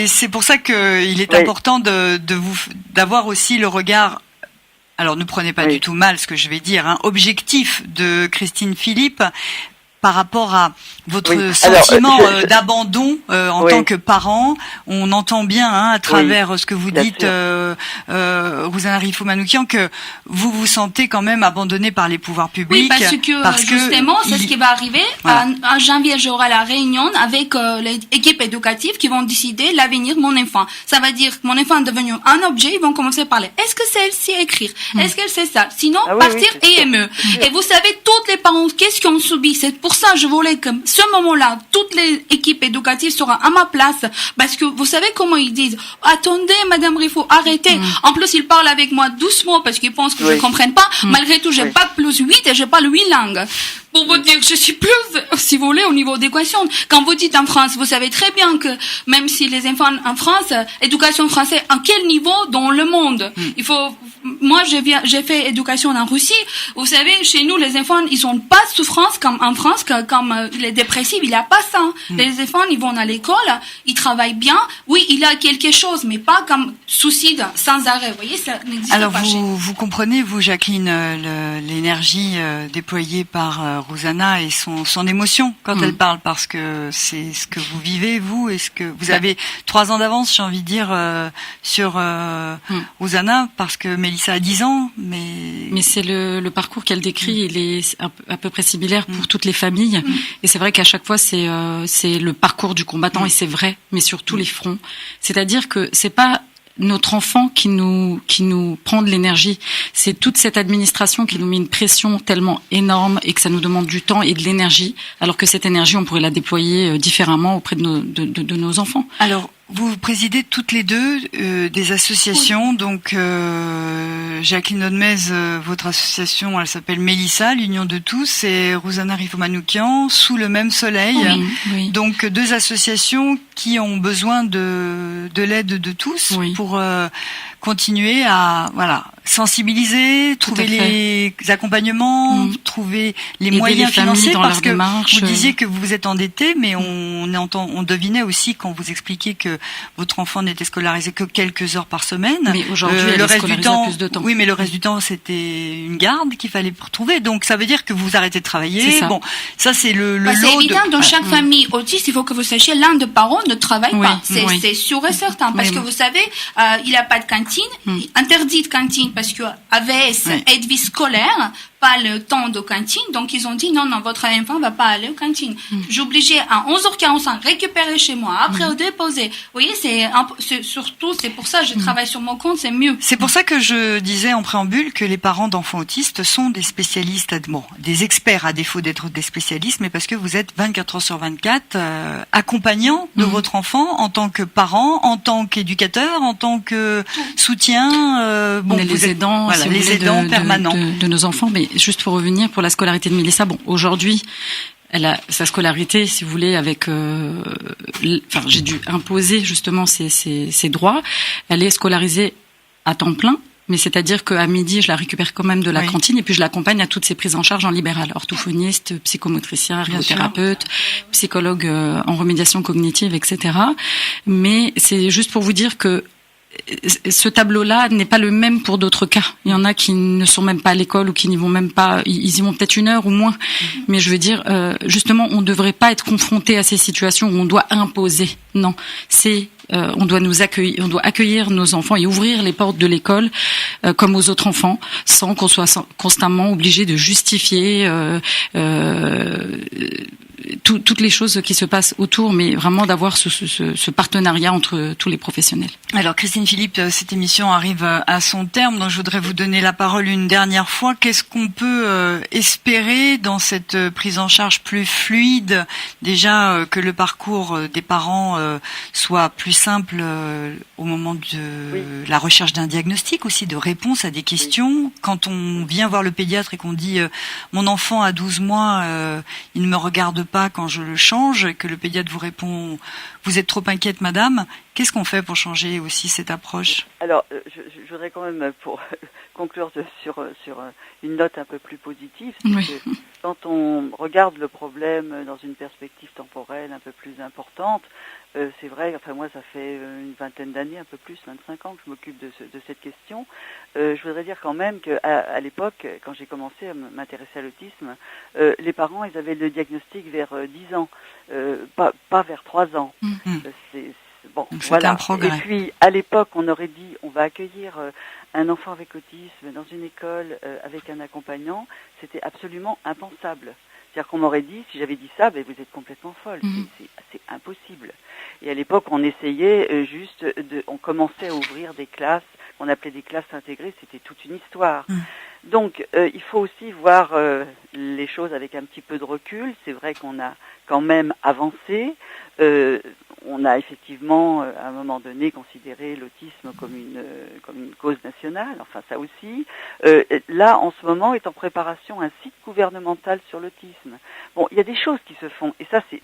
c'est pour ça qu'il est important d'avoir aussi le regard. Alors, ne prenez pas du tout mal ce que je vais dire, hein, objectif de Christine Philippe par rapport à votre sentiment d'abandon en tant que parent. On entend bien à travers ce que vous dites, Rouzana Rifo-Manoukian, que vous vous sentez quand même abandonné par les pouvoirs publics. Oui, parce que justement, c'est ce qui va arriver. Voilà. En janvier, j'aurai la réunion avec les équipes éducatives qui vont décider l'avenir de mon enfant. Ça veut dire que mon enfant est devenu un objet, ils vont commencer à parler. Est-ce que c'est elle sait écrire? Est-ce qu'elle sait ça? Sinon, partir EME. Et vous savez, toutes les parents, qu'est-ce qu'ils ont subi? C'est pour ça que je voulais que ce moment-là, toutes les équipes éducatives seront à ma place, parce que vous savez comment ils disent, attendez, Madame Rifo, arrêtez. En plus, ils parlent avec moi doucement parce qu'ils pensent que je ne comprenne pas. Malgré tout, j'ai pas plus 8 et j'ai pas le 8 langues. Pour vous dire, je suis plus, si vous voulez, au niveau d'équation. Quand vous dites en France, vous savez très bien que même si les enfants en France, éducation française, à quel niveau dans le monde? Il faut, moi, j'ai fait éducation en Russie. Vous savez, chez nous, les enfants, ils ont pas de souffrance comme en France, comme les dépressifs, il a pas ça. Les enfants, ils vont à l'école, ils travaillent bien. Oui, il a quelque chose, mais pas comme suicide sans arrêt. Vous voyez, ça n'existe pas. Alors, vous comprenez, vous, Jacqueline, l'énergie déployée par Rouzana et son émotion quand elle parle, parce que c'est ce que vous vivez, vous, et ce que vous avez 3 ans d'avance, j'ai envie de dire, sur Rouzana, parce que Mélissa a 10 ans, mais c'est le parcours qu'elle décrit, il est à peu près similaire pour toutes les familles, et c'est vrai qu'à chaque fois c'est le parcours du combattant, et c'est vrai, mais sur tous les fronts. C'est-à-dire que c'est pas notre enfant qui nous prend de l'énergie, c'est toute cette administration qui nous met une pression tellement énorme et que ça nous demande du temps et de l'énergie, alors que cette énergie on pourrait la déployer différemment auprès de nos enfants. Alors, vous présidez toutes les deux des associations, donc Jacqueline Odmez, votre association, elle s'appelle Mélissa, l'Union de tous, et Rouzana Rifo-Manoukian, Sous le même soleil. Oui. Donc 2 associations qui ont besoin de l'aide de tous pour continuer à sensibiliser, trouver les accompagnements, trouver les moyens financiers, parce que vous disiez que vous êtes endetté, mais on devinait aussi quand vous expliquiez que votre enfant n'était scolarisé que quelques heures par semaine. Mais aujourd'hui, le reste du temps, plus de temps. Oui, mais le reste du temps, c'était une garde qu'il fallait retrouver. Donc, ça veut dire que vous arrêtez de travailler. Bon, ça, c'est le lot. C'est évident, dans chaque famille autiste, il faut que vous sachiez, l'un des parents ne travaille pas. C'est sûr et certain. Parce que vous savez, il n'y a pas de cantine, interdit de cantine, parce que AVS, aide vie scolaire, pas le temps de cantine, donc ils ont dit non, votre enfant va pas aller aux cantines. J'obligeais à 11h45 récupérer chez moi, après déposer. Vous voyez, surtout, c'est pour ça que je travaille sur mon compte, c'est mieux. C'est pour ça que je disais en préambule que les parents d'enfants autistes sont des spécialistes, des experts à défaut d'être des spécialistes, mais parce que vous êtes 24 heures sur 24 accompagnant de votre enfant en tant que parent, en tant qu'éducateur, en tant que soutien. On est les aidants, les aidants permanents de nos enfants, mais juste pour revenir pour la scolarité de Mélissa, aujourd'hui, elle a sa scolarité, si vous voulez, avec. J'ai dû imposer justement ses droits. Elle est scolarisée à temps plein, mais c'est-à-dire qu'à midi, je la récupère quand même de la cantine et puis je l'accompagne à toutes ses prises en charge en libéral, orthophoniste, psychomotricien, ergothérapeute, psychologue en remédiation cognitive, etc. Mais c'est juste pour vous dire que ce tableau-là n'est pas le même pour d'autres cas. Il y en a qui ne sont même pas à l'école ou qui n'y vont même pas. Ils y vont peut-être 1 heure ou moins. Mais je veux dire, justement, on ne devrait pas être confronté à ces situations où on doit imposer. Non, on doit accueillir nos enfants et ouvrir les portes de l'école comme aux autres enfants, sans qu'on soit constamment obligé de justifier toutes les choses qui se passent autour, mais vraiment d'avoir ce partenariat entre tous les professionnels. Alors Christine Philippe, cette émission arrive à son terme, donc je voudrais vous donner la parole une dernière fois. Qu'est-ce qu'on peut espérer dans cette prise en charge plus fluide? Déjà que le parcours des parents soit plus simple au moment de la recherche d'un diagnostic, aussi de réponse à des questions. Quand on vient voir le pédiatre et qu'on dit mon enfant a 12 mois, il ne me regarde pas quand je le change, et que le pédiatre vous répond vous êtes trop inquiète madame, Qu'est-ce qu'on fait pour changer aussi cette approche? Alors, je voudrais quand même, pour conclure sur une note un peu plus positive, c'est que quand on regarde le problème dans une perspective temporelle un peu plus importante, c'est vrai, enfin moi ça fait une vingtaine d'années, un peu plus, 25 ans que je m'occupe de cette question. Je voudrais dire quand même qu'à l'époque, quand j'ai commencé à m'intéresser à l'autisme, les parents, ils avaient le diagnostic vers 10 ans, pas vers 3 ans. Bon, donc voilà. Un progrès. Et puis, à l'époque, on aurait dit, on va accueillir un enfant avec autisme dans une école avec un accompagnant. C'était absolument impensable. C'est-à-dire qu'on m'aurait dit, si j'avais dit ça, ben, vous êtes complètement folle. C'est impossible. Et à l'époque, on essayait on commençait à ouvrir des classes, qu'on appelait des classes intégrées, c'était toute une histoire. Donc, il faut aussi voir les choses avec un petit peu de recul. C'est vrai qu'on a quand même avancé. On a effectivement, à un moment donné, considéré l'autisme comme une cause nationale, enfin ça aussi. Là, en ce moment, est en préparation un site gouvernemental sur l'autisme. Bon, il y a des choses qui se font, et ça, c'est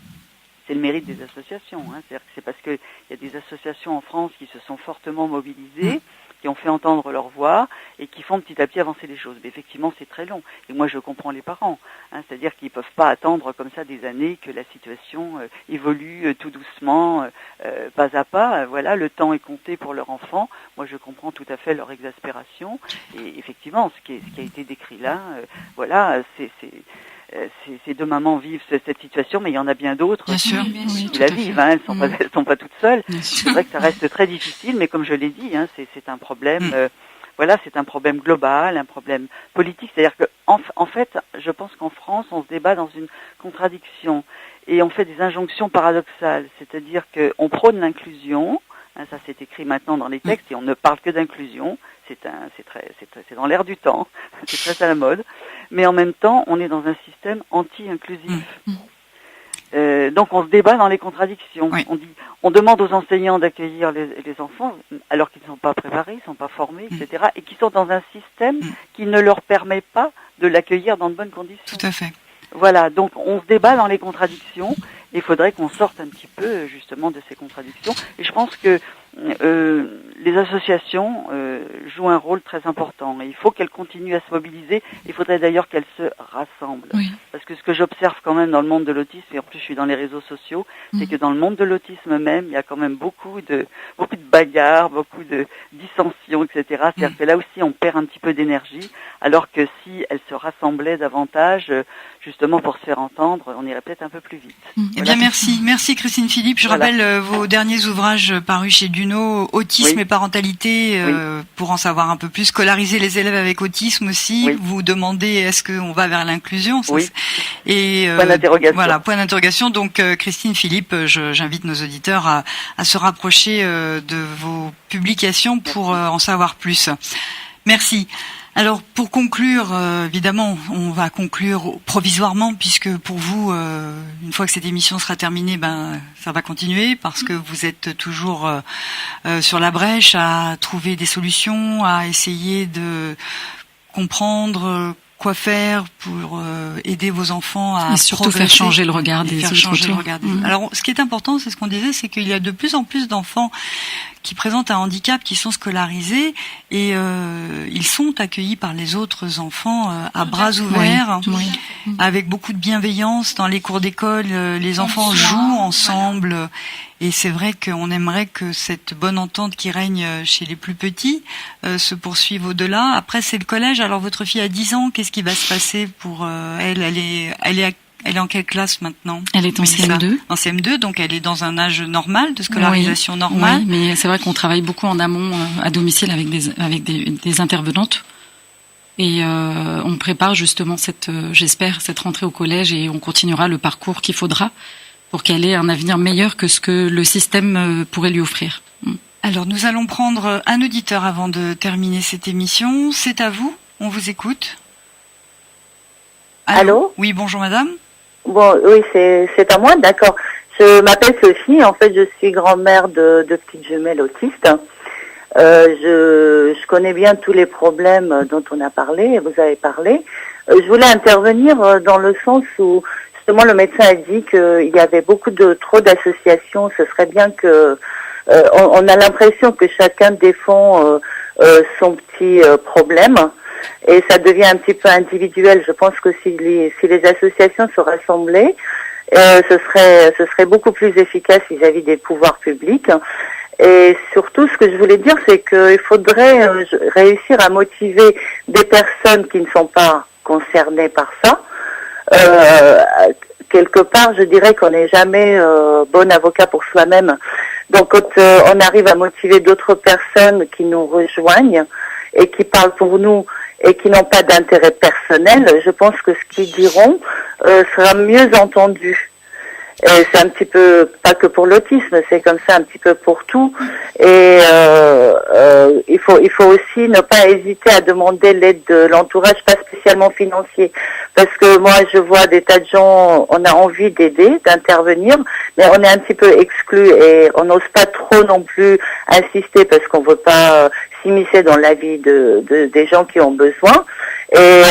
le mérite des associations. C'est-à-dire que c'est parce qu'il y a des associations en France qui se sont fortement mobilisées, qui ont fait entendre leur voix et qui font petit à petit avancer les choses. Mais effectivement, c'est très long. Et moi, je comprends les parents. C'est-à-dire qu'ils ne peuvent pas attendre comme ça des années que la situation évolue tout doucement, pas à pas. Voilà, le temps est compté pour leur enfant. Moi, je comprends tout à fait leur exaspération. Et effectivement, ce qui a été décrit là, voilà, ces deux mamans vivent cette situation, mais il y en a bien d'autres qui la vivent. Elles sont pas toutes seules. C'est vrai que ça reste très difficile, mais comme je l'ai dit, c'est un problème. Voilà, c'est un problème global, un problème politique. C'est-à-dire que, en fait, je pense qu'en France, on se débat dans une contradiction et on fait des injonctions paradoxales. C'est-à-dire qu'on prône l'inclusion. Ça, c'est écrit maintenant dans les textes et on ne parle que d'inclusion. C'est dans l'air du temps. C'est très à la mode. Mais en même temps, on est dans un système anti-inclusif. Donc on se débat dans les contradictions. On demande aux enseignants d'accueillir les enfants alors qu'ils ne sont pas préparés, ils ne sont pas formés, etc. Et qui sont dans un système qui ne leur permet pas de l'accueillir dans de bonnes conditions. Tout à fait. Voilà, donc on se débat dans les contradictions. Il faudrait qu'on sorte un petit peu justement de ces contradictions. Et je pense que les associations jouent un rôle très important. Et il faut qu'elles continuent à se mobiliser. Il faudrait d'ailleurs qu'elles se rassemblent. Parce que ce que j'observe quand même dans le monde de l'autisme, et en plus je suis dans les réseaux sociaux, c'est que dans le monde de l'autisme même, il y a quand même beaucoup de bagarres, beaucoup de dissensions, etc. C'est-à-dire que là aussi on perd un petit peu d'énergie, alors que si elles se rassemblaient davantage, justement pour se faire entendre, on irait peut-être un peu plus vite. Eh bien, merci Christine Philippe. Je rappelle vos derniers ouvrages parus chez Duno, Autisme et parentalité, pour en savoir un peu plus. Scolariser les élèves avec autisme aussi. Vous demandez est-ce qu'on va vers l'inclusion? Et point d'interrogation. Voilà, point d'interrogation. Donc Christine Philippe, j'invite nos auditeurs à se rapprocher de vos publications pour en savoir plus. Merci. Alors, pour conclure, évidemment, on va conclure provisoirement, puisque pour vous, une fois que cette émission sera terminée, ça va continuer, parce que vous êtes toujours sur la brèche à trouver des solutions, à essayer de comprendre quoi faire pour aider vos enfants à et surtout faire changer le regard des autres. Alors, ce qui est important, c'est ce qu'on disait, c'est qu'il y a de plus en plus d'enfants qui présentent un handicap, qui sont scolarisés, et ils sont accueillis par les autres enfants à bras ouverts, avec beaucoup de bienveillance. Dans les cours d'école, les enfants jouent ensemble, et c'est vrai qu'on aimerait que cette bonne entente qui règne chez les plus petits se poursuive au-delà. Après, c'est le collège. Alors, votre fille a 10 ans, qu'est-ce qui va se passer pour elle? Elle est en quelle classe maintenant? Elle est en CM2. En CM2, donc elle est dans un âge normal, de scolarisation normale. Oui, mais c'est vrai qu'on travaille beaucoup en amont à domicile avec des intervenantes. Et on prépare justement j'espère, cette rentrée au collège, et on continuera le parcours qu'il faudra pour qu'elle ait un avenir meilleur que ce que le système pourrait lui offrir. Alors nous allons prendre un auditeur avant de terminer cette émission. C'est à vous, on vous écoute. Allô? Oui, bonjour madame. Bon, oui, c'est à moi, d'accord. Je m'appelle Sophie, en fait je suis grand-mère de petites jumelles autistes. Je connais bien tous les problèmes dont on a parlé, vous avez parlé. Je voulais intervenir dans le sens où justement le médecin a dit qu'il y avait trop d'associations. Ce serait bien que on a l'impression que chacun défend son petit problème. Et ça devient un petit peu individuel. Je pense que si les associations se rassemblaient, ce serait beaucoup plus efficace vis-à-vis des pouvoirs publics. Et surtout, ce que je voulais dire, c'est qu'il faudrait réussir à motiver des personnes qui ne sont pas concernées par ça. Quelque part, je dirais qu'on n'est jamais bon avocat pour soi-même. Donc, quand on arrive à motiver d'autres personnes qui nous rejoignent et qui parlent pour nous et qui n'ont pas d'intérêt personnel, je pense que ce qu'ils diront sera mieux entendu. Et c'est un petit peu, pas que pour l'autisme, c'est comme ça un petit peu pour tout. Et il faut aussi ne pas hésiter à demander l'aide de l'entourage, pas spécialement financier. Parce que moi, je vois des tas de gens, on a envie d'aider, d'intervenir, mais on est un petit peu exclu et on n'ose pas trop non plus insister parce qu'on veut pas s'immiscer dans la vie des gens qui ont besoin. Et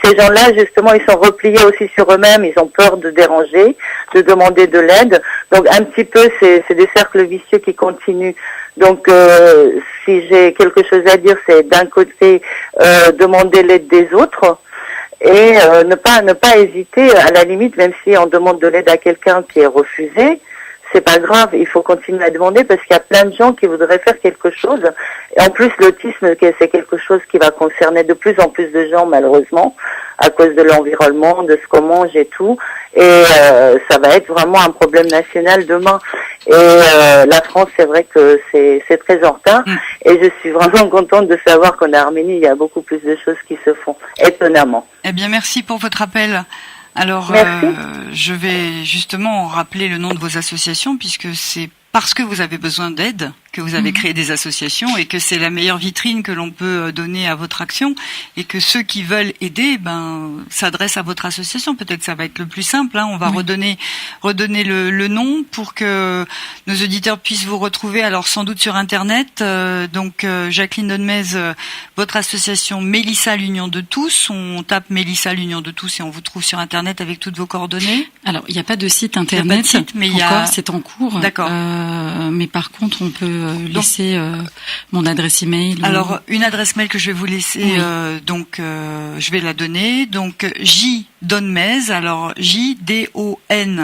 ces gens-là, justement, ils sont repliés aussi sur eux-mêmes, ils ont peur de déranger, de demander de l'aide. Donc un petit peu, c'est des cercles vicieux qui continuent. Donc si j'ai quelque chose à dire, c'est d'un côté demander l'aide des autres et ne pas hésiter, à la limite, même si on demande de l'aide à quelqu'un qui est refusé, c'est pas grave, il faut continuer à demander parce qu'il y a plein de gens qui voudraient faire quelque chose. Et en plus, l'autisme, c'est quelque chose qui va concerner de plus en plus de gens, malheureusement, à cause de l'environnement, de ce qu'on mange et tout. Et ça va être vraiment un problème national demain. Et la France, c'est vrai que c'est très en retard. Et je suis vraiment contente de savoir qu'en Arménie, il y a beaucoup plus de choses qui se font, étonnamment. Eh bien, merci pour votre appel. Alors, je vais justement rappeler le nom de vos associations puisque c'est parce que vous avez besoin d'aide que vous avez créé des associations et que c'est la meilleure vitrine que l'on peut donner à votre action et que ceux qui veulent aider, s'adressent à votre association. Peut-être ça va être le plus simple. On va redonner le nom pour que nos auditeurs puissent vous retrouver. Alors sans doute sur Internet. Donc Jacqueline Donmez, votre association Mélissa l'Union de tous. On tape Mélissa l'Union de tous et on vous trouve sur Internet avec toutes vos coordonnées. Alors il n'y a pas de site Internet. Mais c'est en cours. D'accord. Mais par contre, on peut laisser mon adresse email. Alors, une adresse mail que je vais vous laisser, je vais la donner. Donc, J Donmez, alors J-D-O-N-M-E-Z,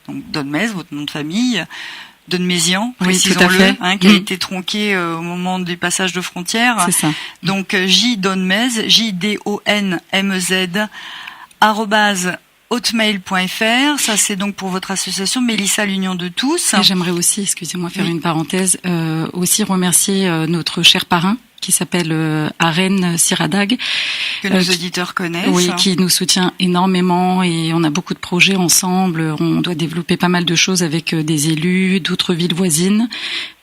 donc Donmez, votre nom de famille, Donmézian, précisons-le, qui a été tronqué au moment du passage de frontières. C'est ça. Donc, J Donmez, J-D-O-N-M-E-Z, @hotmail.fr, ça c'est donc pour votre association Mélissa l'Union de tous. Et j'aimerais aussi, excusez-moi, faire une parenthèse, aussi remercier notre cher parrain qui s'appelle Aren Siradag, que nos auditeurs connaissent. Oui, qui nous soutient énormément et on a beaucoup de projets ensemble. On doit développer pas mal de choses avec des élus, d'autres villes voisines.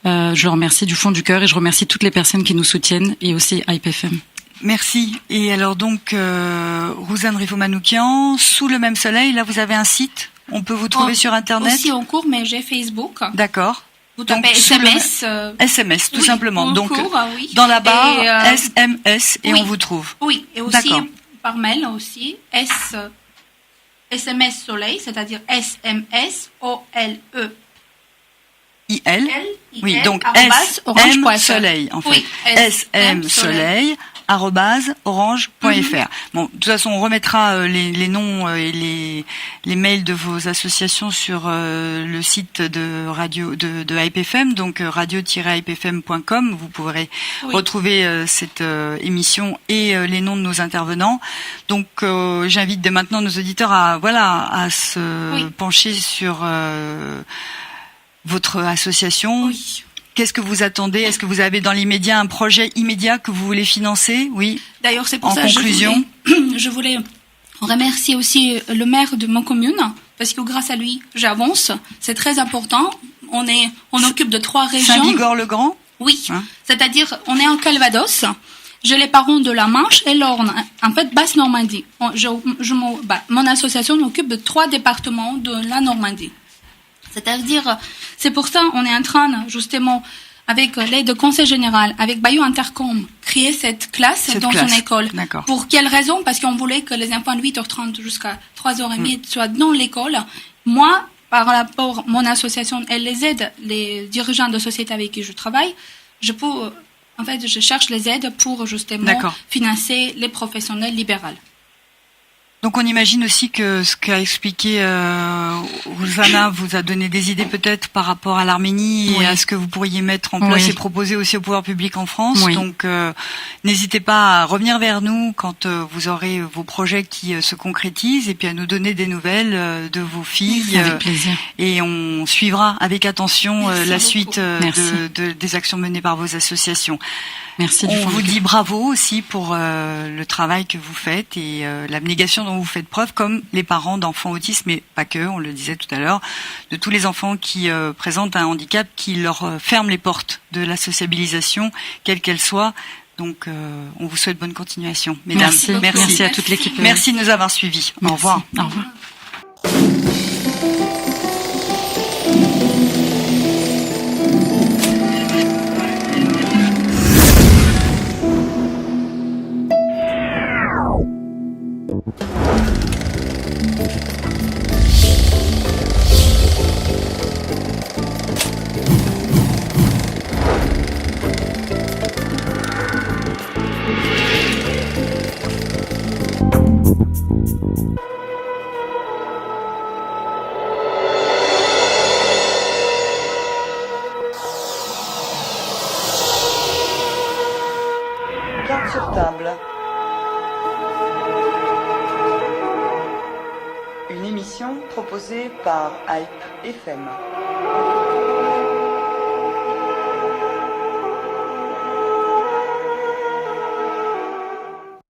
Je le remercie du fond du cœur et je remercie toutes les personnes qui nous soutiennent et aussi IPFM. Merci. Et alors donc, Rouzane Rifo-Manoukian, Sous le même soleil, là vous avez un site, on peut vous trouver sur Internet. Aussi en cours, mais j'ai Facebook. D'accord. Vous tapez SMS. SMS, tout simplement. Donc, cours, dans la barre, SMS, et on vous trouve. Oui, et aussi par mail aussi, SMS Soleil, c'est-à-dire SMSOLE. IL. Oui, donc SM Soleil, en fait. SM Soleil. @orange.fr. Bon, de toute façon, on remettra les noms et les mails de vos associations sur le site de radio de IPFM, donc radio-ipfm.com. Vous pourrez retrouver cette émission et les noms de nos intervenants. Donc, j'invite dès maintenant nos auditeurs à se pencher sur votre association. Oui. Qu'est-ce que vous attendez? Est-ce que vous avez dans l'immédiat un projet immédiat que vous voulez financer? Oui. D'ailleurs, c'est pour ça conclusion. que je voulais remercier aussi le maire de ma commune, parce que grâce à lui, j'avance. C'est très important. On occupe de 3 régions. Saint-Bigorre-le-Grand? Oui. C'est-à-dire, on est en Calvados. J'ai les parents de la Manche et l'Orne, en fait, Basse-Normandie. Mon association occupe de 3 départements de la Normandie. C'est-à-dire, c'est pour ça on est en train, justement, avec l'aide du Conseil général, avec Bayeux Intercom, créer cette classe dans une école. D'accord. Pour quelle raison? Parce qu'on voulait que les enfants de 8h30 jusqu'à 3h30 soient dans l'école. Moi, par rapport à mon association, elle les aide, les dirigeants de sociétés avec qui je travaille. Je cherche les aides pour justement financer les professionnels libéraux. Donc on imagine aussi que ce qu'a expliqué Rosanna vous a donné des idées peut-être par rapport à l'Arménie et à ce que vous pourriez mettre en place et proposer aussi au pouvoir public en France. Donc n'hésitez pas à revenir vers nous quand vous aurez vos projets qui se concrétisent et puis à nous donner des nouvelles de vos filles. Avec plaisir. Et on suivra avec attention la suite des actions menées par vos associations. Merci. On vous dit bravo aussi pour le travail que vous faites et l'abnégation dont vous faites preuve, comme les parents d'enfants autistes, mais pas que, on le disait tout à l'heure, de tous les enfants qui présentent un handicap qui leur ferme les portes de la sociabilisation, quelle qu'elle soit. Donc on vous souhaite bonne continuation. Mesdames, merci à toute l'équipe. Merci de nous avoir suivis. Au revoir. Au revoir. Carte sur table. Une émission proposée par Hype FM.